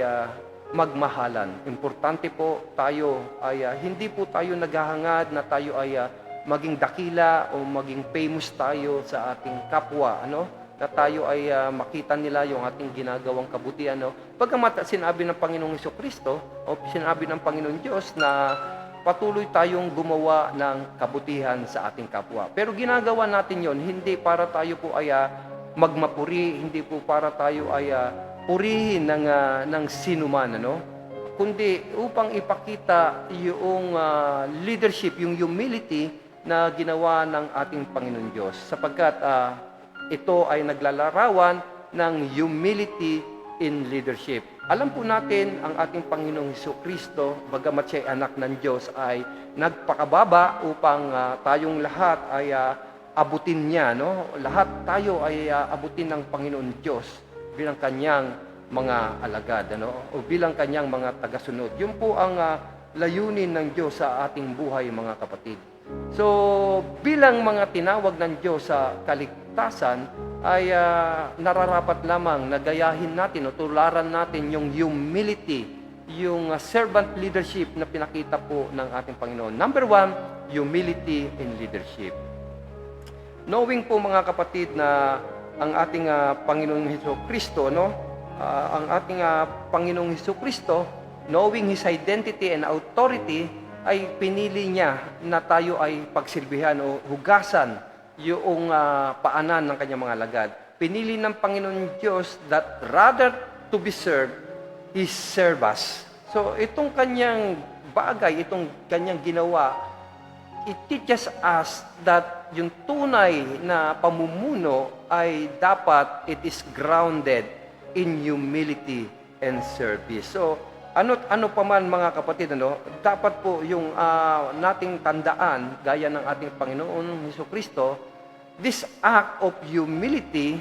magmahalan. Importante po tayo ay hindi po tayo naghahangad na tayo ay maging dakila o maging famous tayo sa ating kapwa, ano? Na tayo ay makita nila yung ating ginagawang kabutihan, no? Pagkamat sinabi ng Panginoong Jesucristo o sinabi ng Panginoon Diyos na patuloy tayong gumawa ng kabutihan sa ating kapwa. Pero ginagawa natin yon hindi para tayo po ay magmapuri, hindi po para tayo ay purihin ng sinuman, ano? Kundi upang ipakita yung leadership, yung humility na ginawa ng ating Panginoon Diyos. Sapagkat ito ay naglalarawan ng humility in leadership. Alam po natin, ang ating Panginoong Jesucristo, bagamat siya ay anak ng Diyos, ay nagpakababa upang tayong lahat ay abutin niya, no? Lahat tayo ay abutin ng Panginoon Diyos bilang kanyang mga alagad, ano? O bilang kanyang mga tagasunod. Yun po ang layunin ng Diyos sa ating buhay, mga kapatid. So, bilang mga tinawag ng Diyos sa kaligtasan, ay nararapat lamang na gayahin natin o tularan natin yung humility, yung servant leadership na pinakita po ng ating Panginoon. Number 1, humility in leadership. Knowing po mga kapatid na ang ating Panginoong Jesucristo, no, ang ating Panginoong Hesukristo, knowing His identity and authority, ay pinili niya na tayo ay pagsilbihan o hugasan yung paanan ng kanyang mga alagad. Pinili ng Panginoon Diyos that rather to be served, He serve us. So itong kanyang bagay, itong kanyang ginawa, it teaches us that yung tunay na pamumuno ay dapat it is grounded in humility and service. So ano pa man mga kapatid, dapat po yung nating tandaan, gaya ng ating Panginoon Hesukristo, this act of humility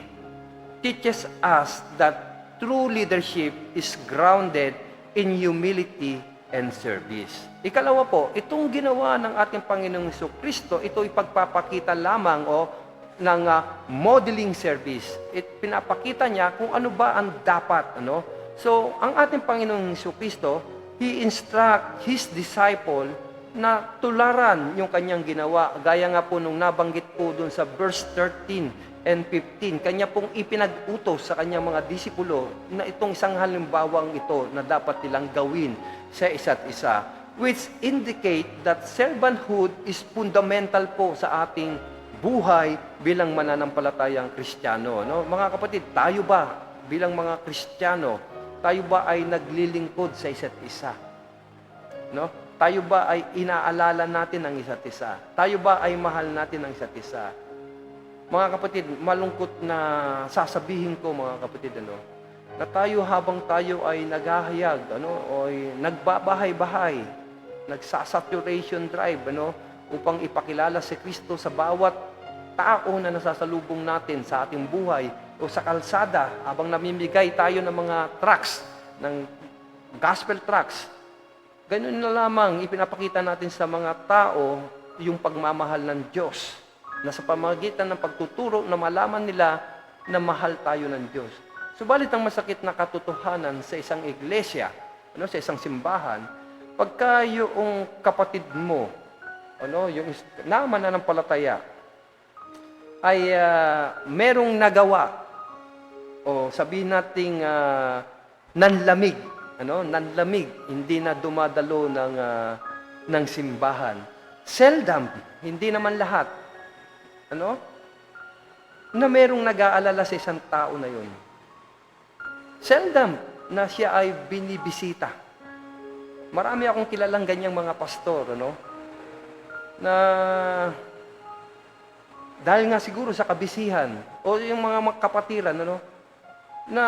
teaches us that true leadership is grounded in humility and service. Ikalawa po, itong ginawa ng ating Panginoong Hesukristo, ito ipagpapakita lamang ng modeling service. Pinapakita niya kung ano ba ang dapat, So, ang ating Panginoong Hesukristo, He instruct His disciple na tularan yung kanyang ginawa. Gaya nga po nung nabanggit po dun sa verse 13 and 15, kanya pong ipinag-utos sa kanyang mga disipulo na itong isang halimbawang ito na dapat nilang gawin sa isa't isa, which indicate that servanthood is fundamental po sa ating buhay bilang mananampalatayang Kristiyano. Mga kapatid, tayo ba bilang mga Kristiyano, tayo ba ay naglilingkod sa isa't isa? Tayo ba ay inaalala natin ang isa't isa? Tayo ba ay mahal natin ang isa't isa? Mga kapatid, malungkot na sasabihin ko, mga kapatid, na tayo habang tayo ay naghahayag, o ay nagbabahay-bahay, nagsasaturation drive, upang ipakilala si Kristo sa bawat tao na nasasalubong natin sa ating buhay o sa kalsada, habang namimigay tayo ng mga tracts, ng gospel tracts. Ganun na lamang ipinapakita natin sa mga tao yung pagmamahal ng Diyos, na sa pamamagitan ng pagtuturo na malaman nila na mahal tayo ng Diyos. Subalit ang masakit na katotohanan sa isang iglesia, sa isang simbahan, pagka yung kapatid mo, yung mananampalataya, ay merong nagawa, o sabihin nating nanlamig, nanlamig, hindi na dumadalo ng simbahan. Seldom, hindi naman lahat, na merong nag-aalala sa isang tao na yun. Seldom na siya ay binibisita. Marami akong kilalang ganyang mga pastor, na dahil nga siguro sa kabisihan o yung mga kapatiran, na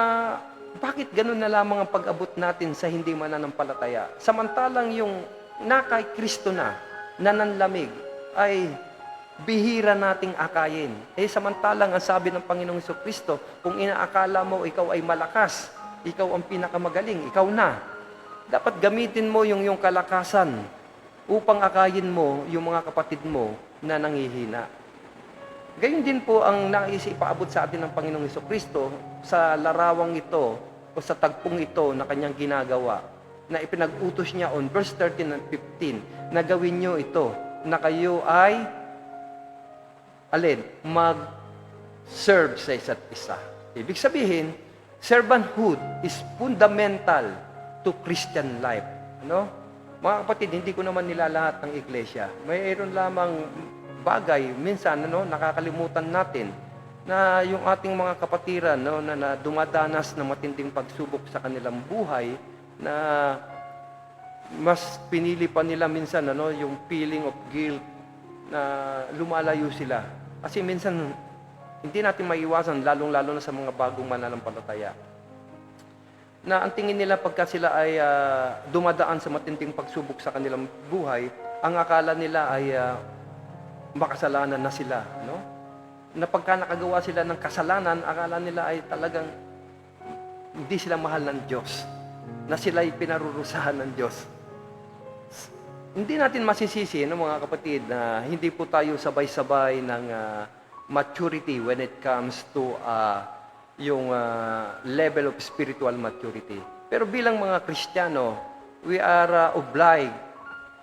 bakit ganun na lamang ang pag-abot natin sa hindi mananampalataya? Samantalang yung kay Kristo na nananlamig ay bihira nating akayin. Samantalang ang sabi ng Panginoong Hesukristo, kung inaakala mo ikaw ay malakas, ikaw ang pinakamagaling, ikaw na. Dapat gamitin mo yung kalakasan upang akayin mo yung mga kapatid mo na nanghihina. Gayon din po ang nais ipaabot sa atin ng Panginoong Hesukristo sa larawang ito o sa tagpong ito na kanyang ginagawa, na ipinag-utos niya on verse 13 and 15, na gawin nyo ito, na kayo ay mag-serve sa isa't isa. Ibig sabihin, servanthood is fundamental to Christian life. Mga kapatid, hindi ko naman nilalahat ng iglesia. Mayroon lamang bagay, minsan, nakakalimutan natin na yung ating mga kapatiran, na dumadanas ng matinding pagsubok sa kanilang buhay, na mas pinili pa nila minsan, yung feeling of guilt, na lumalayo sila. Kasi minsan, hindi natin maiwasan, lalong-lalo na sa mga bagong mananampalataya, na ang tingin nila pagka sila ay dumadaan sa matinding pagsubok sa kanilang buhay, ang akala nila ay makasalanan na sila, na pagka nakagawa sila ng kasalanan, akala nila ay talagang hindi sila mahal ng Diyos, na sila ay pinarurusahan ng Diyos. Hindi natin masisisi, mga kapatid, na hindi po tayo sabay-sabay ng maturity when it comes to yung level of spiritual maturity. Pero bilang mga Kristiyano, we are obliged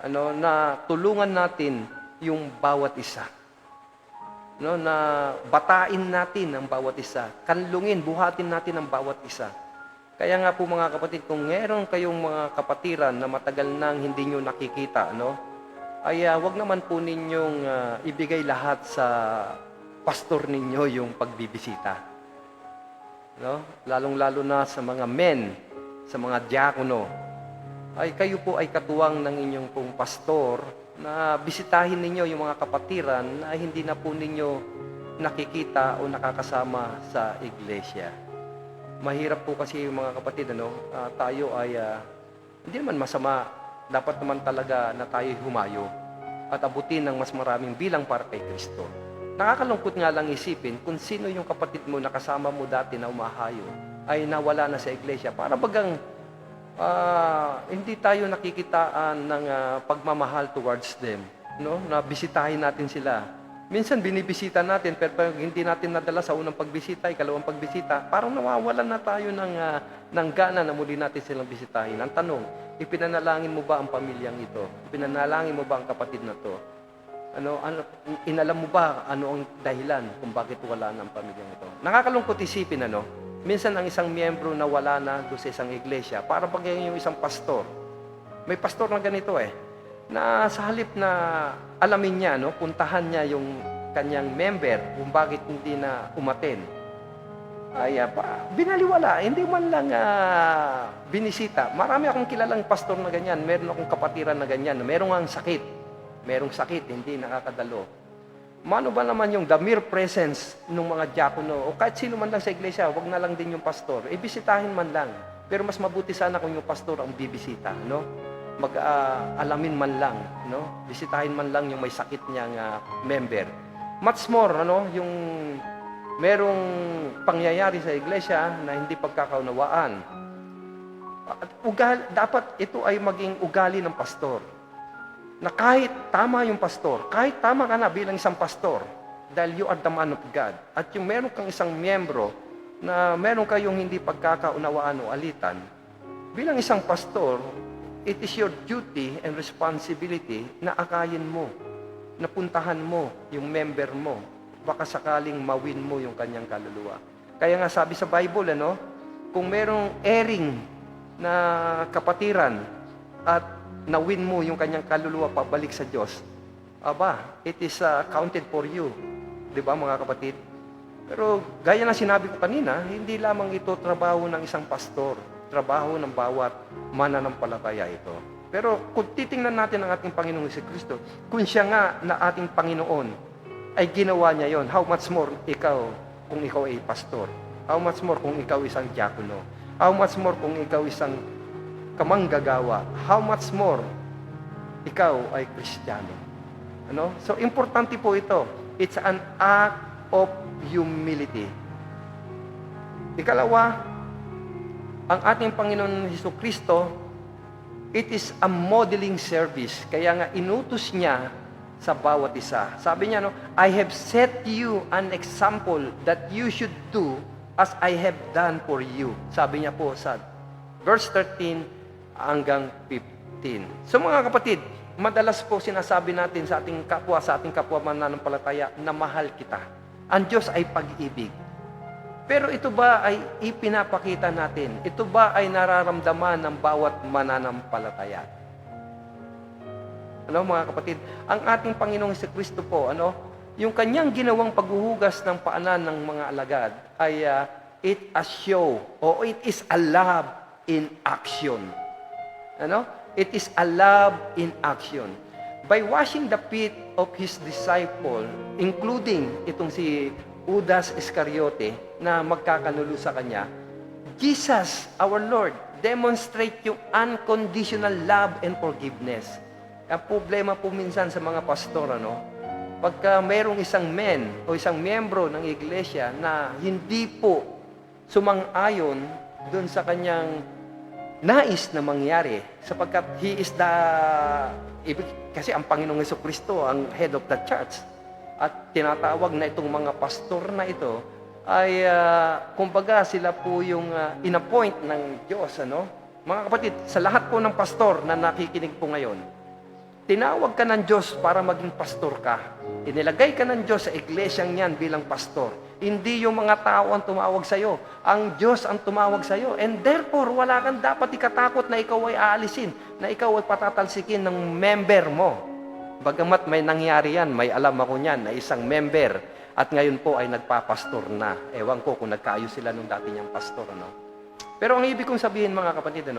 na tulungan natin yung bawat isa. Na batain natin ang bawat isa. Kanlungin, buhatin natin ang bawat isa. Kaya nga po mga kapatid, kung meron kayong mga kapatiran na matagal nang hindi nyo nakikita, ay wag naman po ninyong ibigay lahat sa pastor ninyo yung pagbibisita. Lalong-lalo na sa mga men, sa mga diakono, ay kayo po ay katuwang ng inyong pong pastor na bisitahin ninyo yung mga kapatiran na hindi na po ninyo nakikita o nakakasama sa iglesia. Mahirap po kasi yung mga kapatid, tayo ay hindi naman masama, dapat naman talaga na tayo humayo at abutin ng mas maraming bilang para kay Kristo. Nakakalungkot nga lang isipin kung sino yung kapatid mo na kasama mo dati na umahayo ay nawala na sa iglesia. Para bagang hindi tayo nakikitaan ng pagmamahal towards them, na bisitahin natin sila. Minsan binibisita natin, pero pag hindi natin nadala sa unang pagbisita, ikalawang pagbisita, parang nawawalan na tayo ng gana na muli natin silang bisitahin. Ang tanong, ipinanalangin mo ba ang pamilyang ito? Ipinanalangin mo ba ang kapatid na to? Inalam mo ba ano ang dahilan kung bakit wala na ang pamilyang ito? Nakakalungkot isipin, minsan ang isang miyembro na wala na doon sa isang iglesia, para pag yung isang pastor. May pastor na ganito na sa halip na alamin niya, puntahan niya yung kanyang member kung bakit hindi na umaten. Ay, binaliwala, hindi man lang binisita. Marami akong kilalang pastor na ganyan, meron akong kapatiran na ganyan, merong sakit, hindi nakakadalo. Mano ba naman yung the mere presence ng mga diakono o kahit sino man lang sa iglesia, wag na lang din yung pastor, bisitahin man lang. Pero mas mabuti sana kung yung pastor ang bibisita, mag-alamin man lang, bisitahin man lang yung may sakit niyang member. Much more, yung merong pangyayari sa iglesia na hindi pagkakaunawaan. Dapat ito ay maging ugali ng pastor. Na kahit tama yung pastor, kahit tama ka na bilang isang pastor, dahil you are the man of God, at yung meron kang isang miyembro na meron kayong hindi pagkakaunawaan o alitan, bilang isang pastor, it is your duty and responsibility na akayin mo, na puntahan mo yung member mo, baka sakaling mawin mo yung kanyang kaluluwa. Kaya nga sabi sa Bible, kung merong erring na kapatiran at na-win mo yung kanyang kaluluwa pabalik sa Diyos, it is counted for you. Di ba mga kapatid? Pero gaya ng sinabi ko kanina, hindi lamang ito trabaho ng isang pastor, trabaho ng bawat mananampalataya ito. Pero kung titingnan natin ang ating Panginoong Jesucristo, kung siya nga na ating Panginoon, ay ginawa niya yon, how much more ikaw kung ikaw ay pastor? How much more kung ikaw isang diakono? How much more kung ikaw isang kamanggagawa? How much more ikaw ay Kristiyano? So, importante po ito. It's an act of humility. Ikalawa, ang ating Panginoon Jesucristo, it is a modeling service. Kaya nga, inutos niya sa bawat isa. Sabi niya, I have set you an example that you should do as I have done for you. Sabi niya po sa verse 13, hanggang 15. So mga kapatid, madalas po sinasabi natin sa ating kapwa mananampalataya na mahal kita. Ang Diyos ay pag-ibig. Pero ito ba ay ipinapakita natin? Ito ba ay nararamdaman ng bawat mananampalataya? Mga kapatid, ang ating Panginoong Jesucristo po, yung kanyang ginawang paghuhugas ng paanan ng mga alagad ay it a show o it is a love in action. It is a love in action. By washing the feet of his disciple, including itong si Judas Iscariote na magkakanulo sa kanya, Jesus, our Lord, demonstrate yung unconditional love and forgiveness. Ang problema po minsan sa mga pastor, pagka mayroong isang o isang miyembro ng iglesia na hindi po sumang-ayon doon sa kanyang nais na mangyari, sapagkat he is kasi ang Panginoong Jesucristo ang head of the church, at tinatawag na itong mga pastor na ito ay kumbaga sila po yung inappoint ng Diyos. Mga kapatid, sa lahat po ng pastor na nakikinig po ngayon, tinawag ka ng Diyos para maging pastor ka. Inilagay ka ng Diyos sa iglesyang yan bilang pastor. Hindi yung mga tao ang tumawag sa'yo. Ang Diyos ang tumawag sa'yo. And therefore, wala kang dapat ikatakot na ikaw ay aalisin, na ikaw ay patatalsikin ng member mo. Bagamat may nangyari yan, may alam ako niyan na isang member at ngayon po ay nagpapastor na. Ewan ko kung nagkaayos sila nung dati niyang pastor. Ano? Pero ang ibig kong sabihin mga kapatid,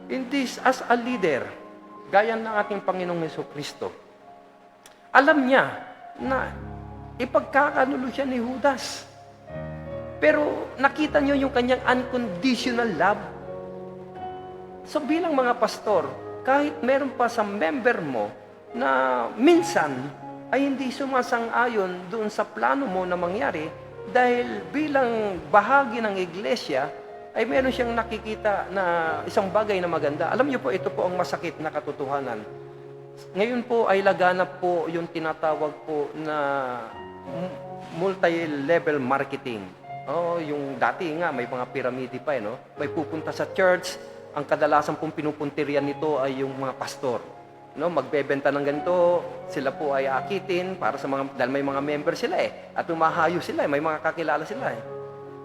in this, as a leader, gaya ng ating Panginoong Jesucristo, alam niya na ipagkakanulo siya ni Judas. Pero nakita niyo yung kanyang unconditional love. So bilang mga pastor, kahit meron pa sa member mo na minsan ay hindi sumasang-ayon doon sa plano mo na mangyari dahil bilang bahagi ng iglesia ay meron siyang nakikita na isang bagay na maganda. Alam niyo po, ito po ang masakit na katotohanan. Ngayon po ay laganap po yung tinatawag po na multi-level marketing. Yung dati nga, may mga piramide pa, May pupunta sa church, ang kadalasan pong pinupuntiryan nito ay yung mga pastor. Magbebenta ng ganito, sila po ay akitin para sa dahil may mga member sila at umahayo sila, may mga kakilala sila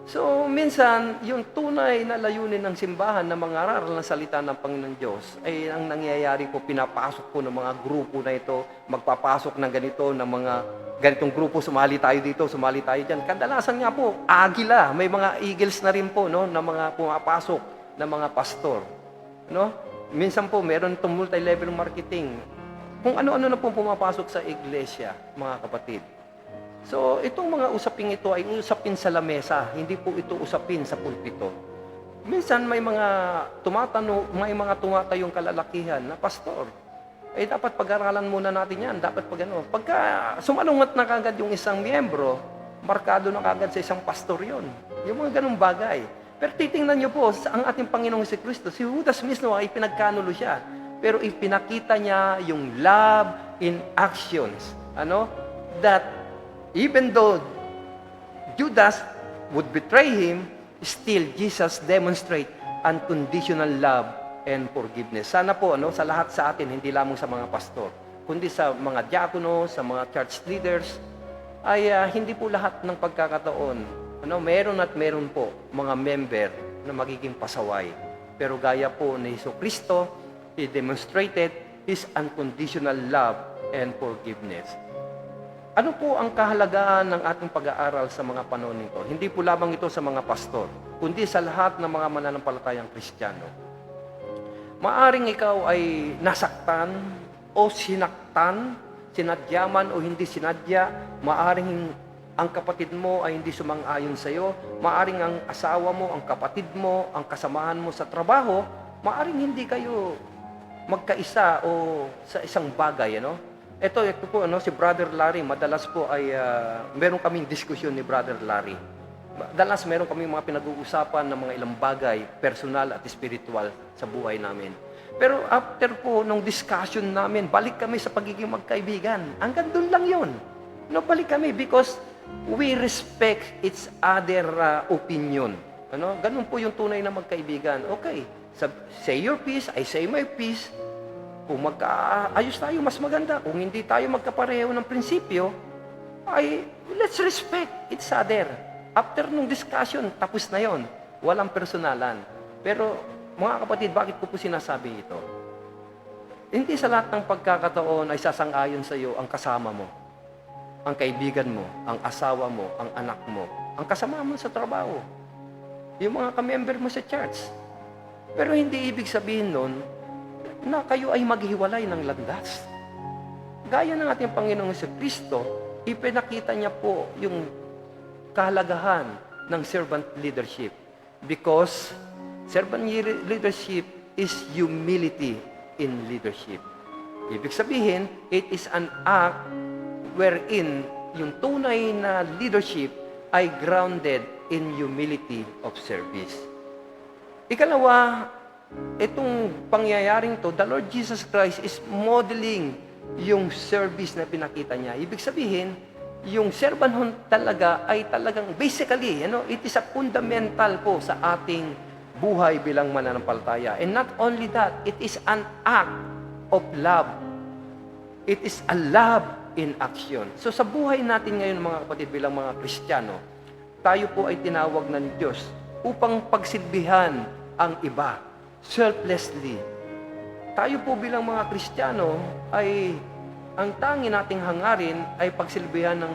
So, minsan, yung tunay na layunin ng simbahan na mga aral ng salita ng Panginoon Diyos ay ang nangyayari po, pinapasok po ng mga grupo na ito, magpapasok ng ganito, ng mga ganitong grupo, sumali tayo dito, sumali tayo dyan. Kadalasan nga po, agila, may mga eagles na rin po, na mga pumapasok na mga pastor. Minsan po, meron itong multi-level marketing. Kung ano-ano na po pumapasok sa iglesia, mga kapatid. So, itong mga usaping ito ay usapin sa lamesa, hindi po ito usapin sa pulpito. Minsan may mga tumatayong kalalakihan na pastor. Dapat pag-aralan muna natin yan. Dapat pagka sumalungat na kagad yung isang miyembro, markado na kagad sa isang pastor yon. Yung mga ganung bagay. Pero titingnan nyo po, ang ating Panginoong Jesucristo, si Judas mismo ay pinagkanulo siya. Pero ipinakita niya yung love in actions. That even though Judas would betray him, still Jesus demonstrate unconditional love and forgiveness. Sana po, sa lahat sa atin, hindi lamang sa mga pastor, kundi sa mga diakono, sa mga church leaders, ay hindi po lahat ng pagkakataon, meron po mga member na magiging pasaway. Pero gaya po ni Jesucristo, He demonstrated His unconditional love and forgiveness. Ano po ang kahalagaan ng ating pag-aaral sa mga panahon nito? Hindi po lamang ito sa mga pastor, kundi sa lahat ng mga mananampalatayang Kristiyano. Maaring ikaw ay nasaktan o sinaktan, sinadyaman o hindi sinadya. Maaring ang kapatid mo ay hindi sumang-ayon sa iyo. Maaring ang asawa mo, ang kapatid mo, ang kasamahan mo sa trabaho, maaring hindi kayo magkaisa o sa isang bagay, Ito po, si Brother Larry, madalas po ay meron kaming diskusyon ni Brother Larry. Madalas meron kaming mga pinag-uusapan ng mga ilang bagay, personal at spiritual sa buhay namin. Pero after po nung discussion namin, balik kami sa pagiging magkaibigan. Hanggang doon lang yun. Balik kami because we respect each other opinion. Ganun po yung tunay na magkaibigan. Okay, say your piece, I say my piece. Kung magkaayos tayo, mas maganda. Kung hindi tayo magkapareho ng prinsipyo, ay let's respect each other. After nung discussion, tapos na yon. Walang personalan. Pero, mga kapatid, bakit ko po sinasabi ito? Hindi sa lahat ng pagkakataon ay sasang-ayon sa iyo ang kasama mo, ang kaibigan mo, ang asawa mo, ang anak mo, ang kasama mo sa trabaho, yung mga kamember mo sa church. Pero hindi ibig sabihin nun, na kayo ay maghiwalay ng landas. Gaya ng ating Panginoong Jesucristo, ipinakita niya po yung kahalagahan ng servant leadership. Because servant leadership is humility in leadership. Ibig sabihin, it is an act wherein yung tunay na leadership ay grounded in humility of service. Ikalawa, itong pangyayaring to, the Lord Jesus Christ is modeling yung service na pinakita niya. Ibig sabihin, yung servanthood talaga ay talagang basically, it is a fundamental po sa ating buhay bilang mananampalataya. And not only that, it is an act of love. It is a love in action. So sa buhay natin ngayon mga kapatid bilang mga Kristiyano, tayo po ay tinawag ng Diyos upang pagsilbihan ang iba, selflessly. Tayo po bilang mga Kristiyano ay ang tangi nating hangarin ay pagsilbihan ng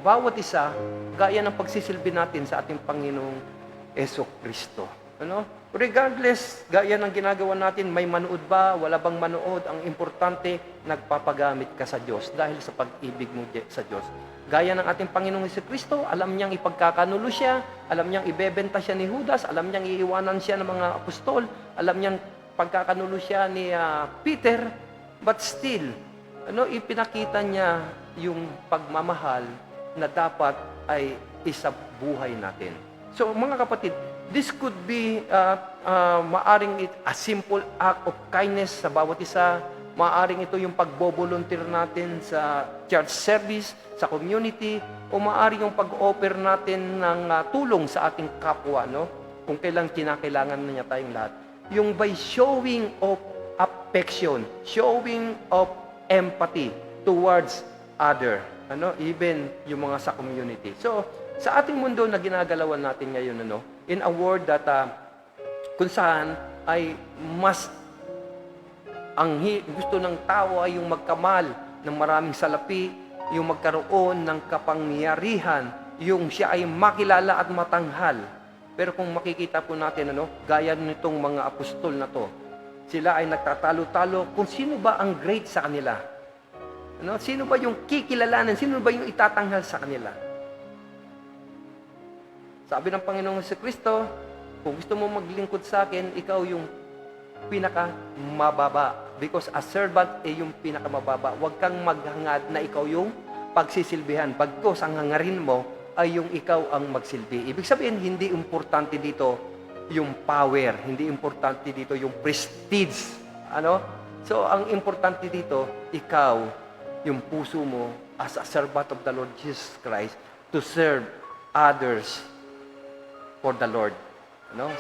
bawat isa gaya ng pagsisilbi natin sa ating Panginoong Jesucristo. Ano? Regardless, gaya ng ginagawa natin, may manood ba, wala bang manood, ang importante, nagpapagamit ka sa Diyos dahil sa pag-ibig mo sa Diyos. Gaya ng ating Panginoong Jesucristo, alam niyang ipagkakanulo siya, alam niyang ibebenta siya ni Judas, alam niyang iiwanan siya ng mga apostol, alam niyang pagkakanulo siya ni Peter, but still, ipinakita niya yung pagmamahal na dapat ay isa buhay natin. So mga kapatid, this could be maaring a simple act of kindness sa bawat isa. Maaring ito yung pagbo-volunteer natin sa church service, sa community, o maaring yung pag-offer natin ng tulong sa ating kapwa, no? Kung kailan kinakailangan na niya tayong lahat. Yung by showing of affection, showing of empathy towards other, even yung mga sa community. So, sa ating mundo na ginagalawan natin ngayon, in a world that kung saan ay mas ang gusto ng tao ay yung magkamal ng maraming salapi, yung magkaroon ng kapangyarihan, yung siya ay makilala at matanghal. Pero kung makikita po natin, gaya nitong mga apostol na to, sila ay nagtatalo-talo kung sino ba ang great sa kanila. Sino ba yung kikilalanan? Sino ba yung itatanghal sa kanila? Sabi ng Panginoong Jesucristo, kung gusto mo maglingkod sa akin, ikaw yung pinaka-mababa. Because a servant ay yung pinaka-mababa. Huwag kang maghangad na ikaw yung pagsisilbihan. Bagkos ang hangarin mo ay yung ikaw ang magsilbi. Ibig sabihin, hindi importante dito yung power. Hindi importante dito yung prestige. So, ang importante dito, ikaw, yung puso mo as a servant of the Lord Jesus Christ to serve others for the Lord.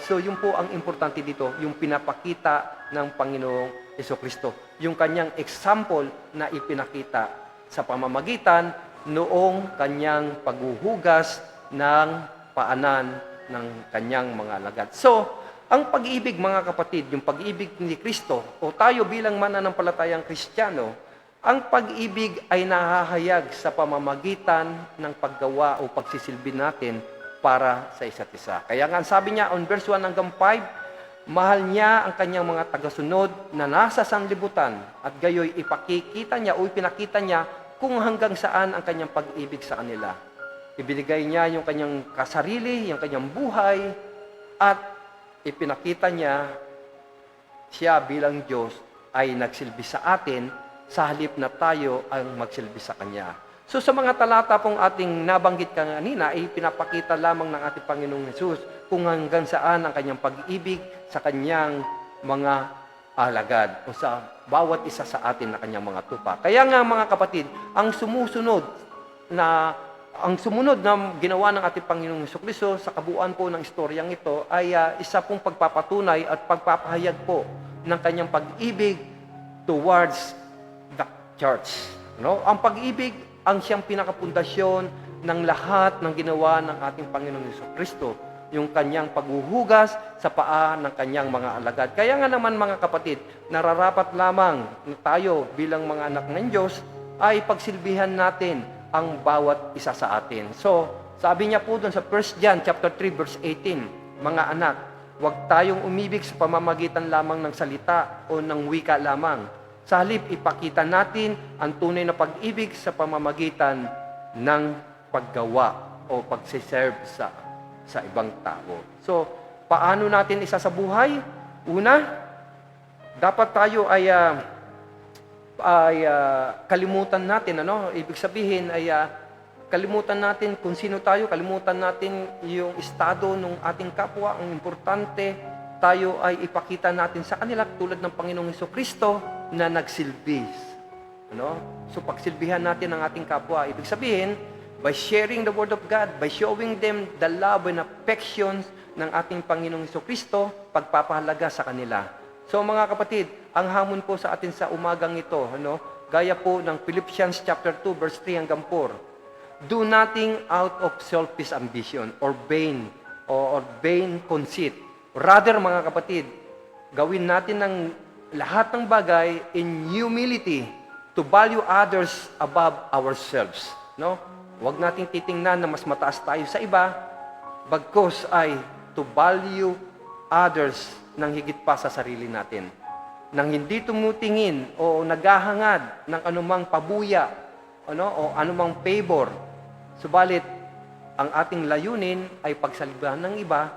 So, yun po ang importante dito, yung pinapakita ng Panginoong Jesucristo. Yung kanyang example na ipinakita sa pamamagitan noong kanyang paghuhugas ng paanan ng kanyang mga alagad. So, ang pag-ibig, mga kapatid, yung pag-ibig ni Kristo, o tayo bilang mananampalatayang Kristiyano, ang pag-ibig ay nahahayag sa pamamagitan ng paggawa o pagsisilbi natin para sa isa't isa. Kaya nga, sabi niya on verse 1 hanggang 5, mahal niya ang kanyang mga tagasunod na nasa sanlibutan at gayoy ipakikita niya o ipinakita niya kung hanggang saan ang kanyang pag-ibig sa kanila. Ibinigay niya yung kanyang kasarili, yung kanyang buhay, at ipinakita niya siya bilang Diyos ay nagsilbi sa atin sa halip na tayo ang magsilbi sa Kanya. So sa mga talata pong ating nabanggit kanina, ay pinapakita lamang ng ating Panginoong Hesus kung hanggang saan ang kanyang pag-ibig sa kanyang mga alagad o sa bawat isa sa atin na kanyang mga tupa. Kaya nga mga kapatid, ang sumunod na ginawa ng ating Panginoong Jesucristo sa kabuuan po ng istoryang ito ay isa pong pagpapatunay at pagpapahayag po ng kanyang pag-ibig towards the church. Ang pag-ibig ang siyang pinakapundasyon ng lahat ng ginawa ng ating Panginoong Jesucristo, yung kanyang paghuhugas sa paa ng kanyang mga alagad. Kaya nga naman mga kapatid, nararapat lamang na tayo bilang mga anak ng Diyos ay pagsilbihan natin ang bawat isa sa atin. So, sabi niya po doon sa 1 John chapter 3 verse 18, mga anak, huwag tayong umibig sa pamamagitan lamang ng salita o ng wika lamang. Sa halip, ipakita natin ang tunay na pag-ibig sa pamamagitan ng paggawa o pagsiserve sa ibang tao. So, paano natin isa sa buhay? Una, dapat tayo ay kalimutan natin, Ibig sabihin ay kalimutan natin kung sino tayo, kalimutan natin yung estado ng ating kapwa. Ang importante, tayo ay ipakita natin sa kanila tulad ng Panginoong Jesucristo na nagsilbi. So pagsilbihan natin ang ating kapwa. Ibig sabihin, by sharing the Word of God, by showing them the love and affections ng ating Panginoong Jesucristo, pagpapahalaga sa kanila. So mga kapatid, ang hamon po sa atin sa umagang ito, gaya po ng Philippians chapter 2 verse 3 hanggang 4. Do nothing out of selfish ambition or vain conceit. Rather, mga kapatid, gawin natin ng lahat ng bagay in humility to value others above ourselves. No? Huwag nating titingnan na mas mataas tayo sa iba, bagkus ay to value others ng higit pa sa sarili natin. Nang hindi tumutingin o naghahangad ng anumang pabuya o anumang favor. Subalit, ang ating layunin ay pagsalbahan ng iba,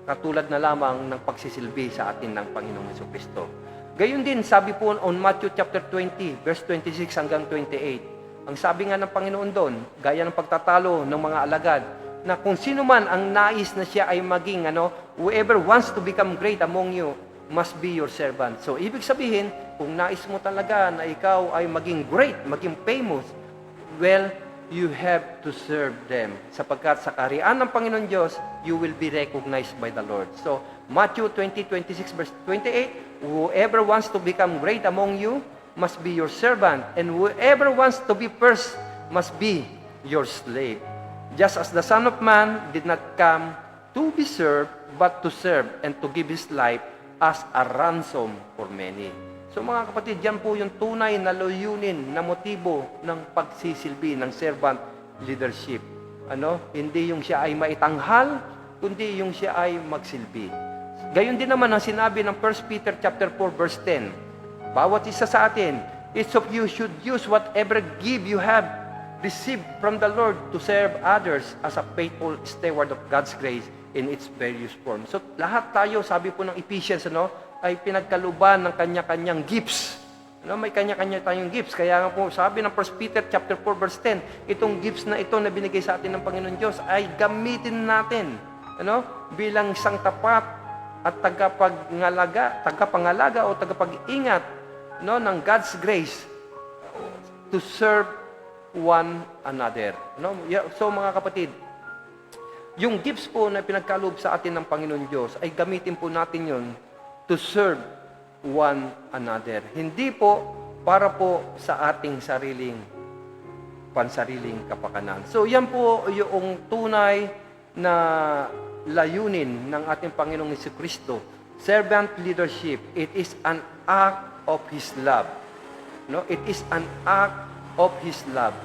katulad na lamang ng pagsisilbi sa atin ng Panginoong Jesucristo. Gayon din, sabi po on Matthew chapter 20, verse 26 hanggang 28. Ang sabi nga ng Panginoon doon, gaya ng pagtatalo ng mga alagad, na kung sino man ang nais na siya ay maging, whoever wants to become great among you, must be your servant. So, ibig sabihin, kung nais mo talaga na ikaw ay maging great, maging famous, well, you have to serve them. Sapagkat sa kaharian ng Panginoon Diyos, you will be recognized by the Lord. So, Matthew 20:26 verse 28, whoever wants to become great among you must be your servant, and whoever wants to be first must be your slave. Just as the Son of Man did not come to be served, but to serve and to give His life as a ransom for many. So mga kapatid, yan po yung tunay na layunin na motibo ng pagsisilbi ng servant leadership. Hindi yung siya ay maitanghal, kundi yung siya ay magsilbi. Gayon din naman ang sinabi ng 1 Peter chapter 4 verse 10. Bawat isa sa atin, each of you should use whatever gift you have received from the Lord to serve others as a faithful steward of God's grace in its various forms. So lahat tayo, sabi po ng Ephesians, ay pinagkaluban ng kanya-kanyang gifts. May kanya-kanya tayong gifts. Kaya nga po, sabi ng 1 Peter chapter 4 verse 10, itong gifts na ito na binigay sa atin ng Panginoon Diyos ay gamitin natin bilang isang tapat at tagapangalaga o tagapag-ingat ng God's grace to serve one another. So mga kapatid, yung gifts po na pinagkaloob sa atin ng Panginoon Diyos ay gamitin po natin yon to serve one another. Hindi po para po sa ating pansariling kapakanan. So yan po yung tunay na layunin ng ating Panginoong Jesucristo. Servant leadership, it is an act of His love. It is an act of His love.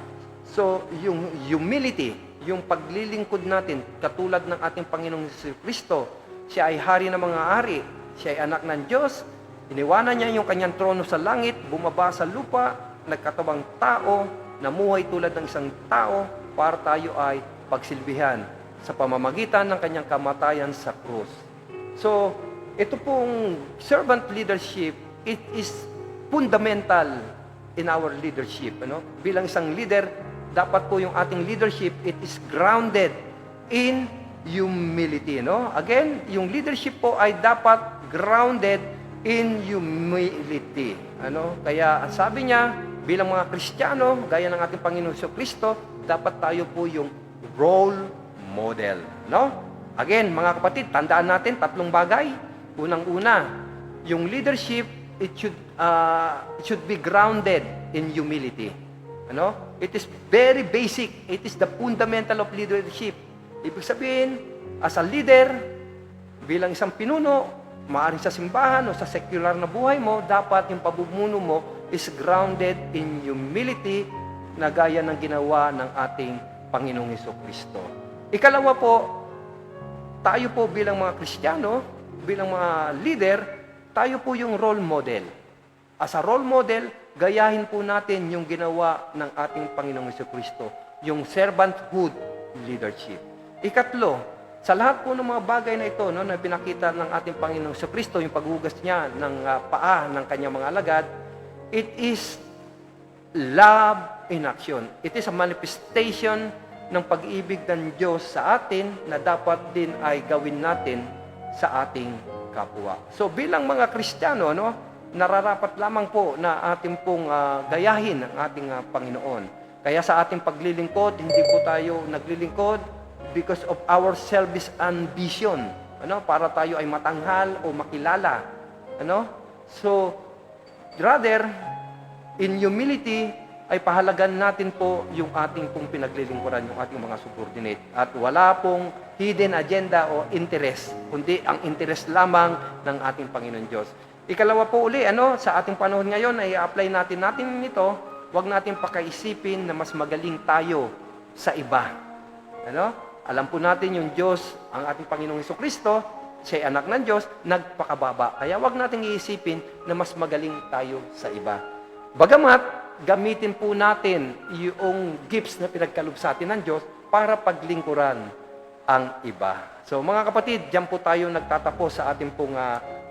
So yung humility, yung paglilingkod natin, katulad ng ating Panginoong Jesucristo, siya ay hari ng mga hari, siya ay anak ng Diyos, iniwanan niya yung kanyang trono sa langit, bumaba sa lupa, nagkatawang tao, namuhay tulad ng isang tao, para tayo ay pagsilbihan sa pamamagitan ng kanyang kamatayan sa krus. So, ito pong servant leadership, it is fundamental in our leadership. Bilang isang leader, dapat po yung ating leadership, it is grounded in humility. Again, yung leadership po ay dapat grounded in humility. Kaya sabi niya, bilang mga Kristiyano, gaya ng ating Panginoon Jesucristo, dapat tayo po yung role model. Again, mga kapatid, tandaan natin tatlong bagay. Unang-una, yung leadership, it should be grounded in humility. It is very basic. It is the fundamental of leadership. Ibig sabihin, as a leader, bilang isang pinuno, maaaring sa simbahan o sa secular na buhay mo, dapat yung pamumuno mo is grounded in humility na gaya ng ginawa ng ating Panginoong Jesucristo. Ikalawa po, tayo po bilang mga Kristiyano, bilang mga leader, tayo po yung role model. As a role model, gayahin po natin yung ginawa ng ating Panginoong Jesucristo, yung servanthood leadership. Ikatlo, sa lahat po ng mga bagay na ito na pinakita ng ating Panginoong Jesucristo, yung paghugas niya ng paa ng kanyang mga alagad, it is love in action. It is a manifestation ng pag-ibig ng Diyos sa atin na dapat din ay gawin natin sa ating kapwa. So bilang mga Kristiyano, nararapat lamang po na ating pong gayahin ang ating Panginoon. Kaya sa ating paglilingkod, hindi po tayo naglilingkod because of our selfish ambition. Para tayo ay matanghal o makilala. So, rather, in humility, ay pahalagan natin po yung ating pong pinaglilingkuran, yung ating mga subordinate. At wala pong hidden agenda o interest, kundi ang interest lamang ng ating Panginoon Diyos. Ikalawa po uli, sa ating panahon ngayon ay apply natin ito, huwag natin pakaisipin na mas magaling tayo sa iba. Alam po natin yung Diyos, ang ating Panginoong Hesukristo, siya ay anak ng Diyos, nagpakababa. Kaya huwag natin iisipin na mas magaling tayo sa iba. Bagamat, gamitin po natin yung gifts na pinagkaloob sa atin ng Diyos para paglingkuran ang iba. So mga kapatid, diyan po tayo nagtatapos sa ating pong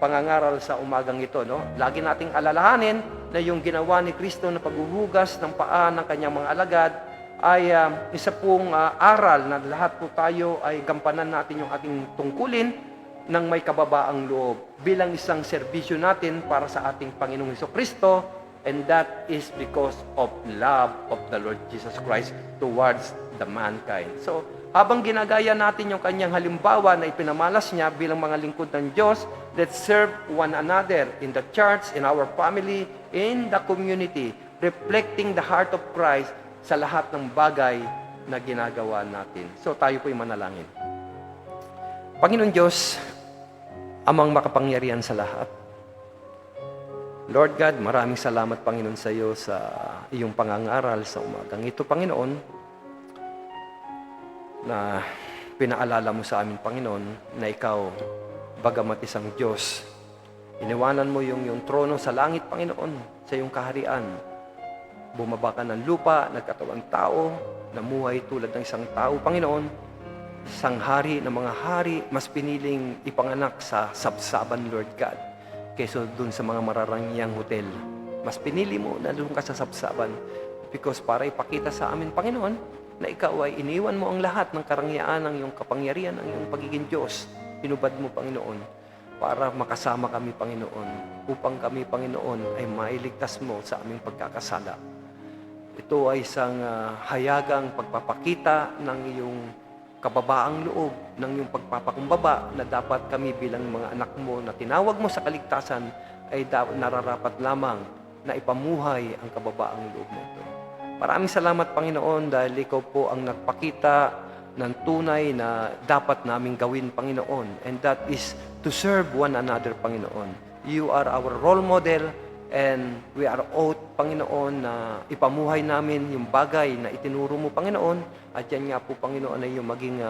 pangangaral sa umagang ito. Lagi nating alalahanin na yung ginawa ni Kristo na paghuhugas ng paa ng kanyang mga alagad ay isa pong aral na lahat po tayo ay gampanan natin yung ating tungkulin ng may kababaang loob bilang isang serbisyo natin para sa ating Panginoong Hesukristo, and that is because of love of the Lord Jesus Christ towards the mankind. So, habang ginagaya natin yung kanyang halimbawa na ipinamalas niya bilang mga lingkod ng Diyos, let's serve one another in the church, in our family, in the community, reflecting the heart of Christ sa lahat ng bagay na ginagawa natin. So, tayo po'y manalangin. Panginoon Diyos, amang makapangyarihan sa lahat. Lord God, maraming salamat, Panginoon, sa iyo sa iyong pangangaral sa umagang ito, Panginoon, na pinaalala mo sa amin, Panginoon, na ikaw, bagamat isang Diyos, iniwanan mo yung trono sa langit, Panginoon, sa iyong kaharian. Bumaba ka ng lupa, nagkatawang tao, namuhay tulad ng isang tao, Panginoon, isang hari ng mga hari, mas piniling ipanganak sa sabsaban, Lord God, kaysa dun sa mga mararangyang hotel. Mas pinili mo na doon ka sa sabsaban because para ipakita sa amin, Panginoon, na ikaw ay iniwan mo ang lahat ng karangyaan ng iyong kapangyarihan, ng iyong pagiging Diyos. Hinubad mo, Panginoon, para makasama kami, Panginoon, upang kami, Panginoon, ay mailigtas mo sa aming pagkakasala. Ito ay isang hayagang pagpapakita ng iyong kababaang loob, ng iyong pagpapakumbaba na dapat kami bilang mga anak mo na tinawag mo sa kaligtasan ay nararapat lamang na ipamuhay ang kababaang loob na ito. Maraming salamat, Panginoon, dahil ikaw po ang nagpakita ng tunay na dapat naming gawin, Panginoon, and that is to serve one another, Panginoon. You are our role model, and we are ought, Panginoon, na ipamuhay namin yung bagay na itinuro mo, Panginoon, at yan nga po, Panginoon, ay yung maging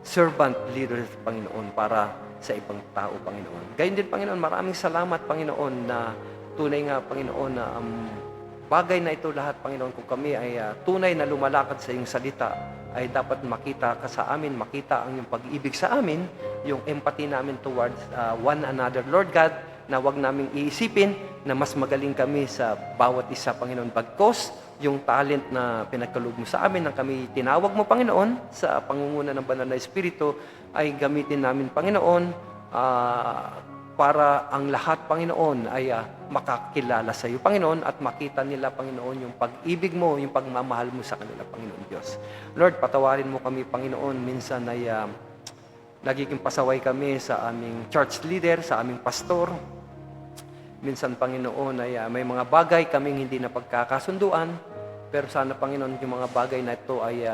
servant leader, Panginoon, para sa ibang tao, Panginoon. Gayun din, Panginoon, maraming salamat, Panginoon, na tunay nga, Panginoon, na bagay na ito lahat, Panginoon, kung kami ay tunay na lumalakad sa iyong salita, ay dapat makita ka sa amin, makita ang iyong pag-ibig sa amin, yung empathy namin towards one another, Lord God, na wag naming iisipin na mas magaling kami sa bawat isa, Panginoon. Bagkos, yung talent na pinagkaloob mo sa amin, na kami tinawag mo, Panginoon, sa pangunguna ng Banal na Espiritu, ay gamitin namin, Panginoon, para ang lahat, Panginoon, ay makakilala sa iyo, Panginoon, at makita nila, Panginoon, yung pag-ibig mo, yung pagmamahal mo sa kanila, Panginoon Diyos. Lord, patawarin mo kami, Panginoon, minsan ay nagiging pasaway kami sa aming church leader, sa aming pastor. Minsan, Panginoon, ay may mga bagay kaming hindi na pagkakasunduan, pero sana, Panginoon, yung mga bagay na ito ay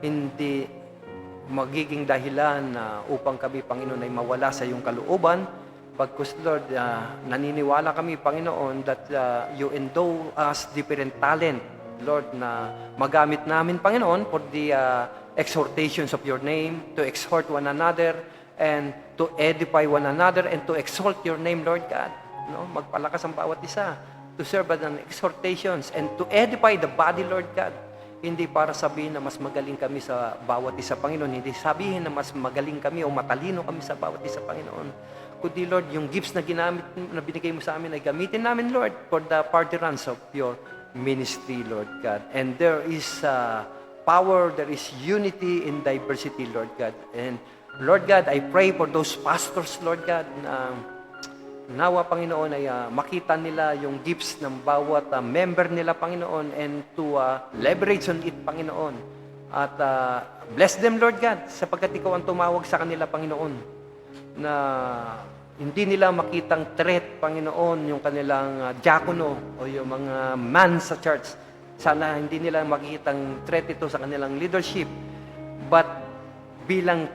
hindi magiging dahilan upang kami, Panginoon, ay mawala sa iyong kalooban. Pagkus, Lord, naniniwala kami, Panginoon, that you endow us different talent, Lord, na magamit namin, Panginoon, for the exhortations of your name, to exhort one another, and to edify one another, and to exalt your name, Lord God. Magpalakas ang bawat isa, to serve as an exhortations, and to edify the body, Lord God. Hindi para sabihin na mas magaling kami sa bawat isa, Panginoon. Hindi sabihin na mas magaling kami o matalino kami sa bawat isa, Panginoon. Kundi, Lord, yung gifts na ginamit, na binigay mo sa amin ay gamitin namin, Lord, for the furtherance of your ministry, Lord God. And there is power, there is unity in diversity, Lord God. And Lord God, I pray for those pastors, Lord God, na nawa, Panginoon, ay makita nila yung gifts ng bawat member nila, Panginoon, and to leverage on it, Panginoon. At bless them, Lord God, sapagkat ikaw ang tumawag sa kanila, Panginoon, na hindi nila makitang threat, Panginoon, yung kanilang diakono o yung mga man sa church. Sana hindi nila makikitang threat ito sa kanilang leadership, but bilang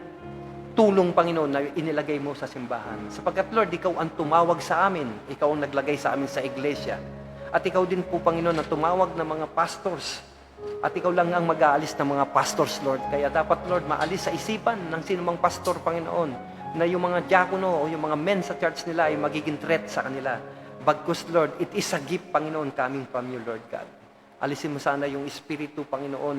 tulong, Panginoon, na inilagay mo sa simbahan. Sapagkat, Lord, ikaw ang tumawag sa amin. Ikaw ang naglagay sa amin sa iglesia. At ikaw din po, Panginoon, ang tumawag ng mga pastors. At ikaw lang ang mag-aalis ng mga pastors, Lord. Kaya dapat, Lord, maalis sa isipan ng sinumang pastor, Panginoon, na yung mga diakono o yung mga men sa church nila ay magiging threat sa kanila. Bagkus, Lord, it is a gift, Panginoon, coming from you, Lord God. Alisin mo sana yung espiritu, Panginoon,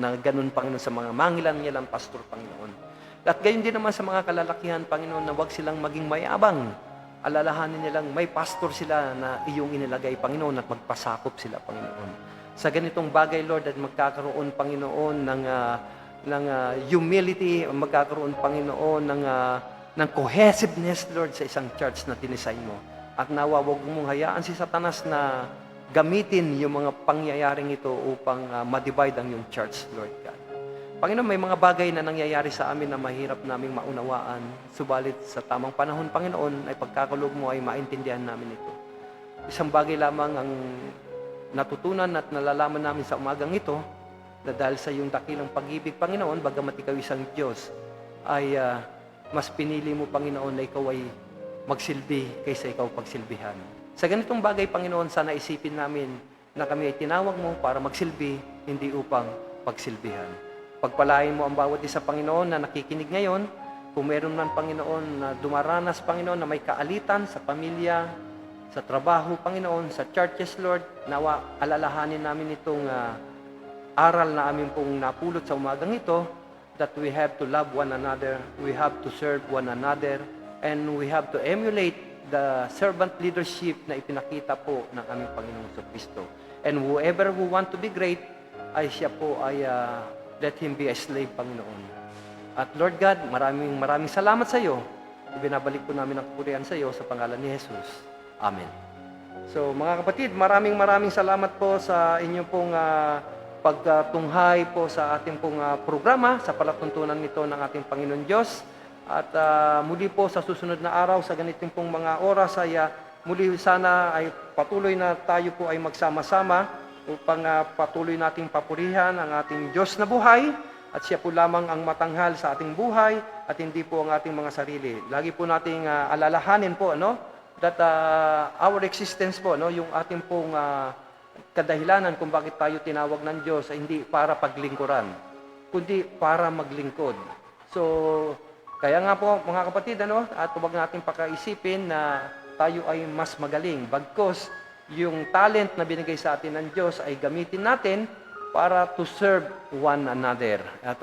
na ganun, Panginoon, sa mga mangilan-ngilang pastor, Panginoon. At gayon din naman sa mga kalalakihan, Panginoon, na huwag silang maging mayabang. Alalahanin nilang may pastor sila na iyong inilagay, Panginoon, at magpasakop sila, Panginoon. Sa ganitong bagay, Lord, at magkakaroon, Panginoon, ng humility, magkakaroon, Panginoon, ng cohesiveness, Lord, sa isang church na tinisign mo. At nawa, huwag mong hayaan si Satanas na gamitin yung mga pangyayaring ito upang ma-divide ang yung church, Lord God. Panginoon, may mga bagay na nangyayari sa amin na mahirap naming maunawaan. Subalit sa tamang panahon, Panginoon, ay pagkakaloob mo ay maintindihan namin ito. Isang bagay lamang ang natutunan at nalalaman namin sa umagang ito, na dahil sa iyong dakilang pag-ibig, Panginoon, bagamat ikaw isang Diyos, ay mas pinili mo, Panginoon, na ikaw ay magsilbi kaysa ikaw pagsilbihan. Sa ganitong bagay, Panginoon, sana isipin namin na kami ay tinawag mo para magsilbi, hindi upang pagsilbihan. Pagpalain mo ang bawat isa, Panginoon, na nakikinig ngayon. Kung meron man, Panginoon, na dumaranas, Panginoon, na may kaalitan sa pamilya, sa trabaho, Panginoon, sa churches, Lord, nawa alalahanin namin itong aral na amin pong napulot sa umagang ito, that we have to love one another, we have to serve one another, and we have to emulate the servant leadership na ipinakita po ng aming Panginoong Kristo. And whoever who want to be great, ay siya po ay let him be a slave, Panginoon. At Lord God, maraming salamat sa iyo. Ibinabalik po namin ang kapurihan sa iyo sa pangalan ni Jesus. Amen. So mga kapatid, maraming salamat po sa inyong pong pagtunghay po sa ating pong programa, sa palatuntunan nito ng ating Panginoon Diyos. At muli po sa susunod na araw, sa ganitong pong mga oras, ay muli sana ay patuloy na tayo po ay magsama-sama upang patuloy nating papurihan ang ating Diyos na buhay, at siya po lamang ang matanghal sa ating buhay at hindi po ang ating mga sarili. Lagi po nating alalahanin po, that our existence po, yung ating pong kadahilanan kung bakit tayo tinawag ng Diyos ay hindi para paglingkuran, kundi para maglingkod. So, kaya nga po mga kapatid, at huwag natin pakaisipin na tayo ay mas magaling. Bagkus, yung talent na binigay sa atin ng Diyos ay gamitin natin para to serve one another. At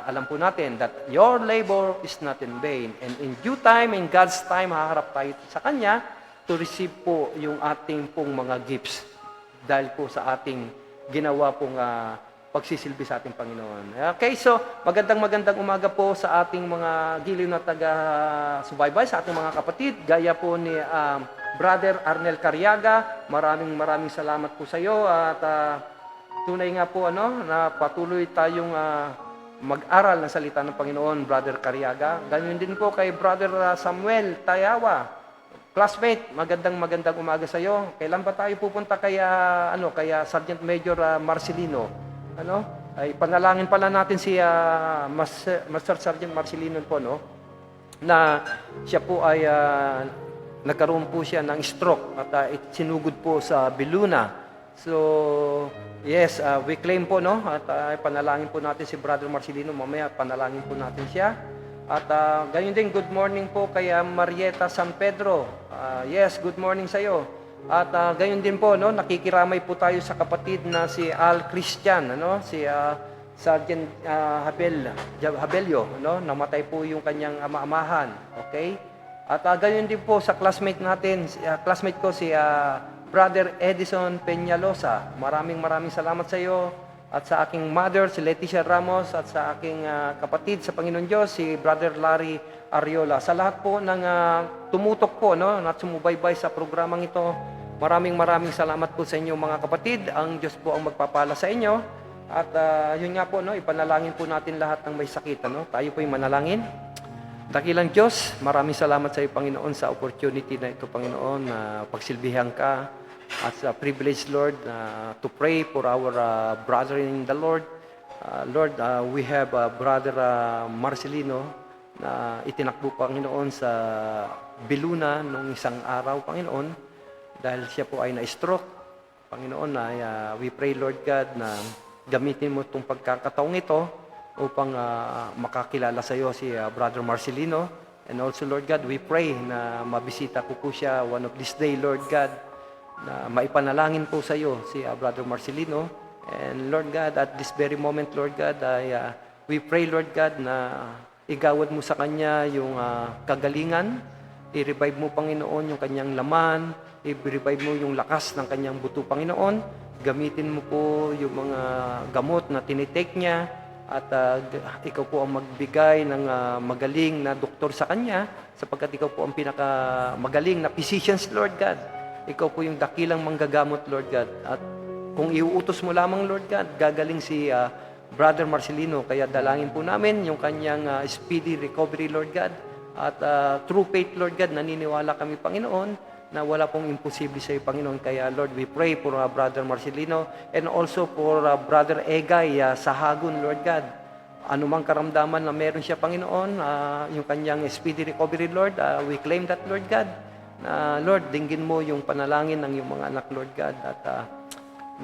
alam po natin that your labor is not in vain. And in due time, in God's time, haharap tayo sa Kanya to receive po yung ating pong mga gifts dahil po sa ating ginawa pong pagsisilbi sa ating Panginoon. Okay, so magandang umaga po sa ating mga giliw na taga-subaybay, sa ating mga kapatid, gaya po ni Brother Arnel Cariaga. Maraming salamat po sa iyo, at tunay nga po na patuloy tayong mag-aral ng salita ng Panginoon, Brother Cariaga. Ganyan din po kay Brother Samuel Tayawa, classmate. Magandang umaga sa iyo. Kailan ba tayo pupunta kaya Sergeant Major Marcelino? Ay panalangin pala natin si Master Sergeant Marcelino po, na siya po ay nagkaroon po siya ng stroke at sinugod po sa Beluna. So, yes, we claim po, at panalangin po natin si Brother Marcelino. Mamaya panalangin po natin siya. At gayon din, good morning po kay Marieta San Pedro. Yes, good morning sa iyo. At gayon din po, nakikiramay po tayo sa kapatid na si Al Christian, si Sergeant Habelio, namatay po yung kanyang ama-amahan. Okay? At gayon din po sa classmate natin, classmate ko si Brother Edison Peñalosa. Maraming salamat sa iyo, at sa aking mother, si Leticia Ramos, at sa aking kapatid sa Panginoon Diyos, si Brother Larry Ariola. Sa lahat po ng tumutok po, at sumubaybay sa programang ito, maraming salamat po sa inyo mga kapatid. Ang Diyos po ang magpapala sa inyo. At yun nga po, ipanalangin po natin lahat ng may sakit. Tayo po yung manalangin. Dakilang Diyos, maraming salamat sa iyo, Panginoon, sa opportunity na ito, Panginoon, na pagsilbihan ka. as a privilege, Lord, to pray for our brother in the Lord. Lord, we have Brother Marcelino na itinakbo, Panginoon, sa Beluna nung isang araw, Panginoon, dahil siya po ay na-stroke. Panginoon, we pray, Lord God, na gamitin mo itong pagkakataong ito upang makakilala sa iyo si Brother Marcelino. And also, Lord God, we pray na mabisita ko po siya one of this day, Lord God, na maipanalangin po sa iyo si Brother Marcelino. And Lord God, at this very moment, Lord God, we pray, Lord God, na igawad mo sa kanya yung kagalingan, i-revive mo, Panginoon, yung kanyang laman, i-revive mo yung lakas ng kanyang buto, Panginoon. Gamitin mo po yung mga gamot na tinitake niya, at ikaw po ang magbigay ng magaling na doktor sa kanya, sapagkat ikaw po ang pinakamagaling na physicians, Lord God. Ikaw po yung dakilang manggagamot, Lord God. At kung iuutos mo lamang, Lord God, gagaling si Brother Marcelino. Kaya dalangin po namin yung kanyang speedy recovery, Lord God. At through faith, Lord God, naniniwala kami, Panginoon, na wala pong imposible sa iyo, Panginoon. Kaya, Lord, we pray for Brother Marcelino and also for Brother Egay Sahagun, Lord God. Anumang karamdaman na meron siya, Panginoon, yung kanyang speedy recovery, Lord, we claim that, Lord God. Lord, dinggin mo yung panalangin ng iyong mga anak, Lord God. At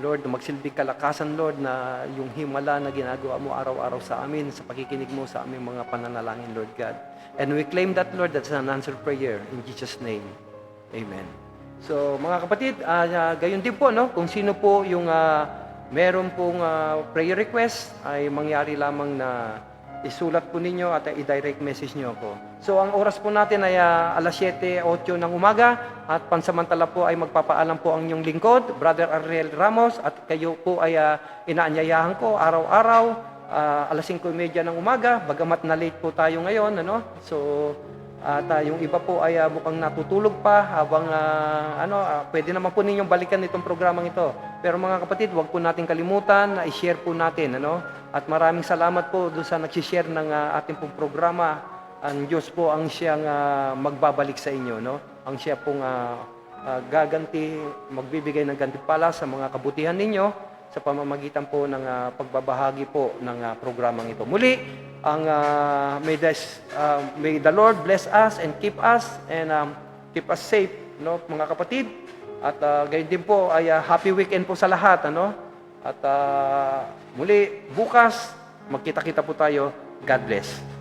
Lord, magsilbing kalakasan, Lord, na yung himala na ginagawa mo araw-araw sa amin, sa pakikinig mo sa aming mga pananalangin, Lord God. And we claim that, Lord, that's an answered prayer in Jesus' name. Amen. So, mga kapatid, gayon din po, no? Kung sino po yung meron pong prayer request, ay mangyari lamang na isulat po ninyo at i-direct message nyo ako. So, ang oras po natin ay alas 7:08 ng umaga at pansamantala po ay magpapaalam po ang inyong lingkod, Brother Ariel Ramos, at kayo po ay inaanyayahan ko araw-araw, alas 5:30 ng umaga, bagamat na late po tayo ngayon, ano? So, at yung iba po ay mukhang natutulog pa habang pwede naman po ninyong balikan itong programang ito. Pero mga kapatid, huwag po natin kalimutan na i-share po natin, ano? At maraming salamat po doon sa nag-share ng ating pong programa. Ang Diyos po ang siyang magbabalik sa inyo, no? Ang siya pong gaganti, magbibigay ng gantimpala sa mga kabutihan ninyo sa pamamagitan po ng pagbabahagi po ng programang ito. Muli, may the Lord bless us and keep us safe, no, mga kapatid. At gayon din po ay happy weekend po sa lahat, ano? At muli bukas magkita-kita po tayo. God bless.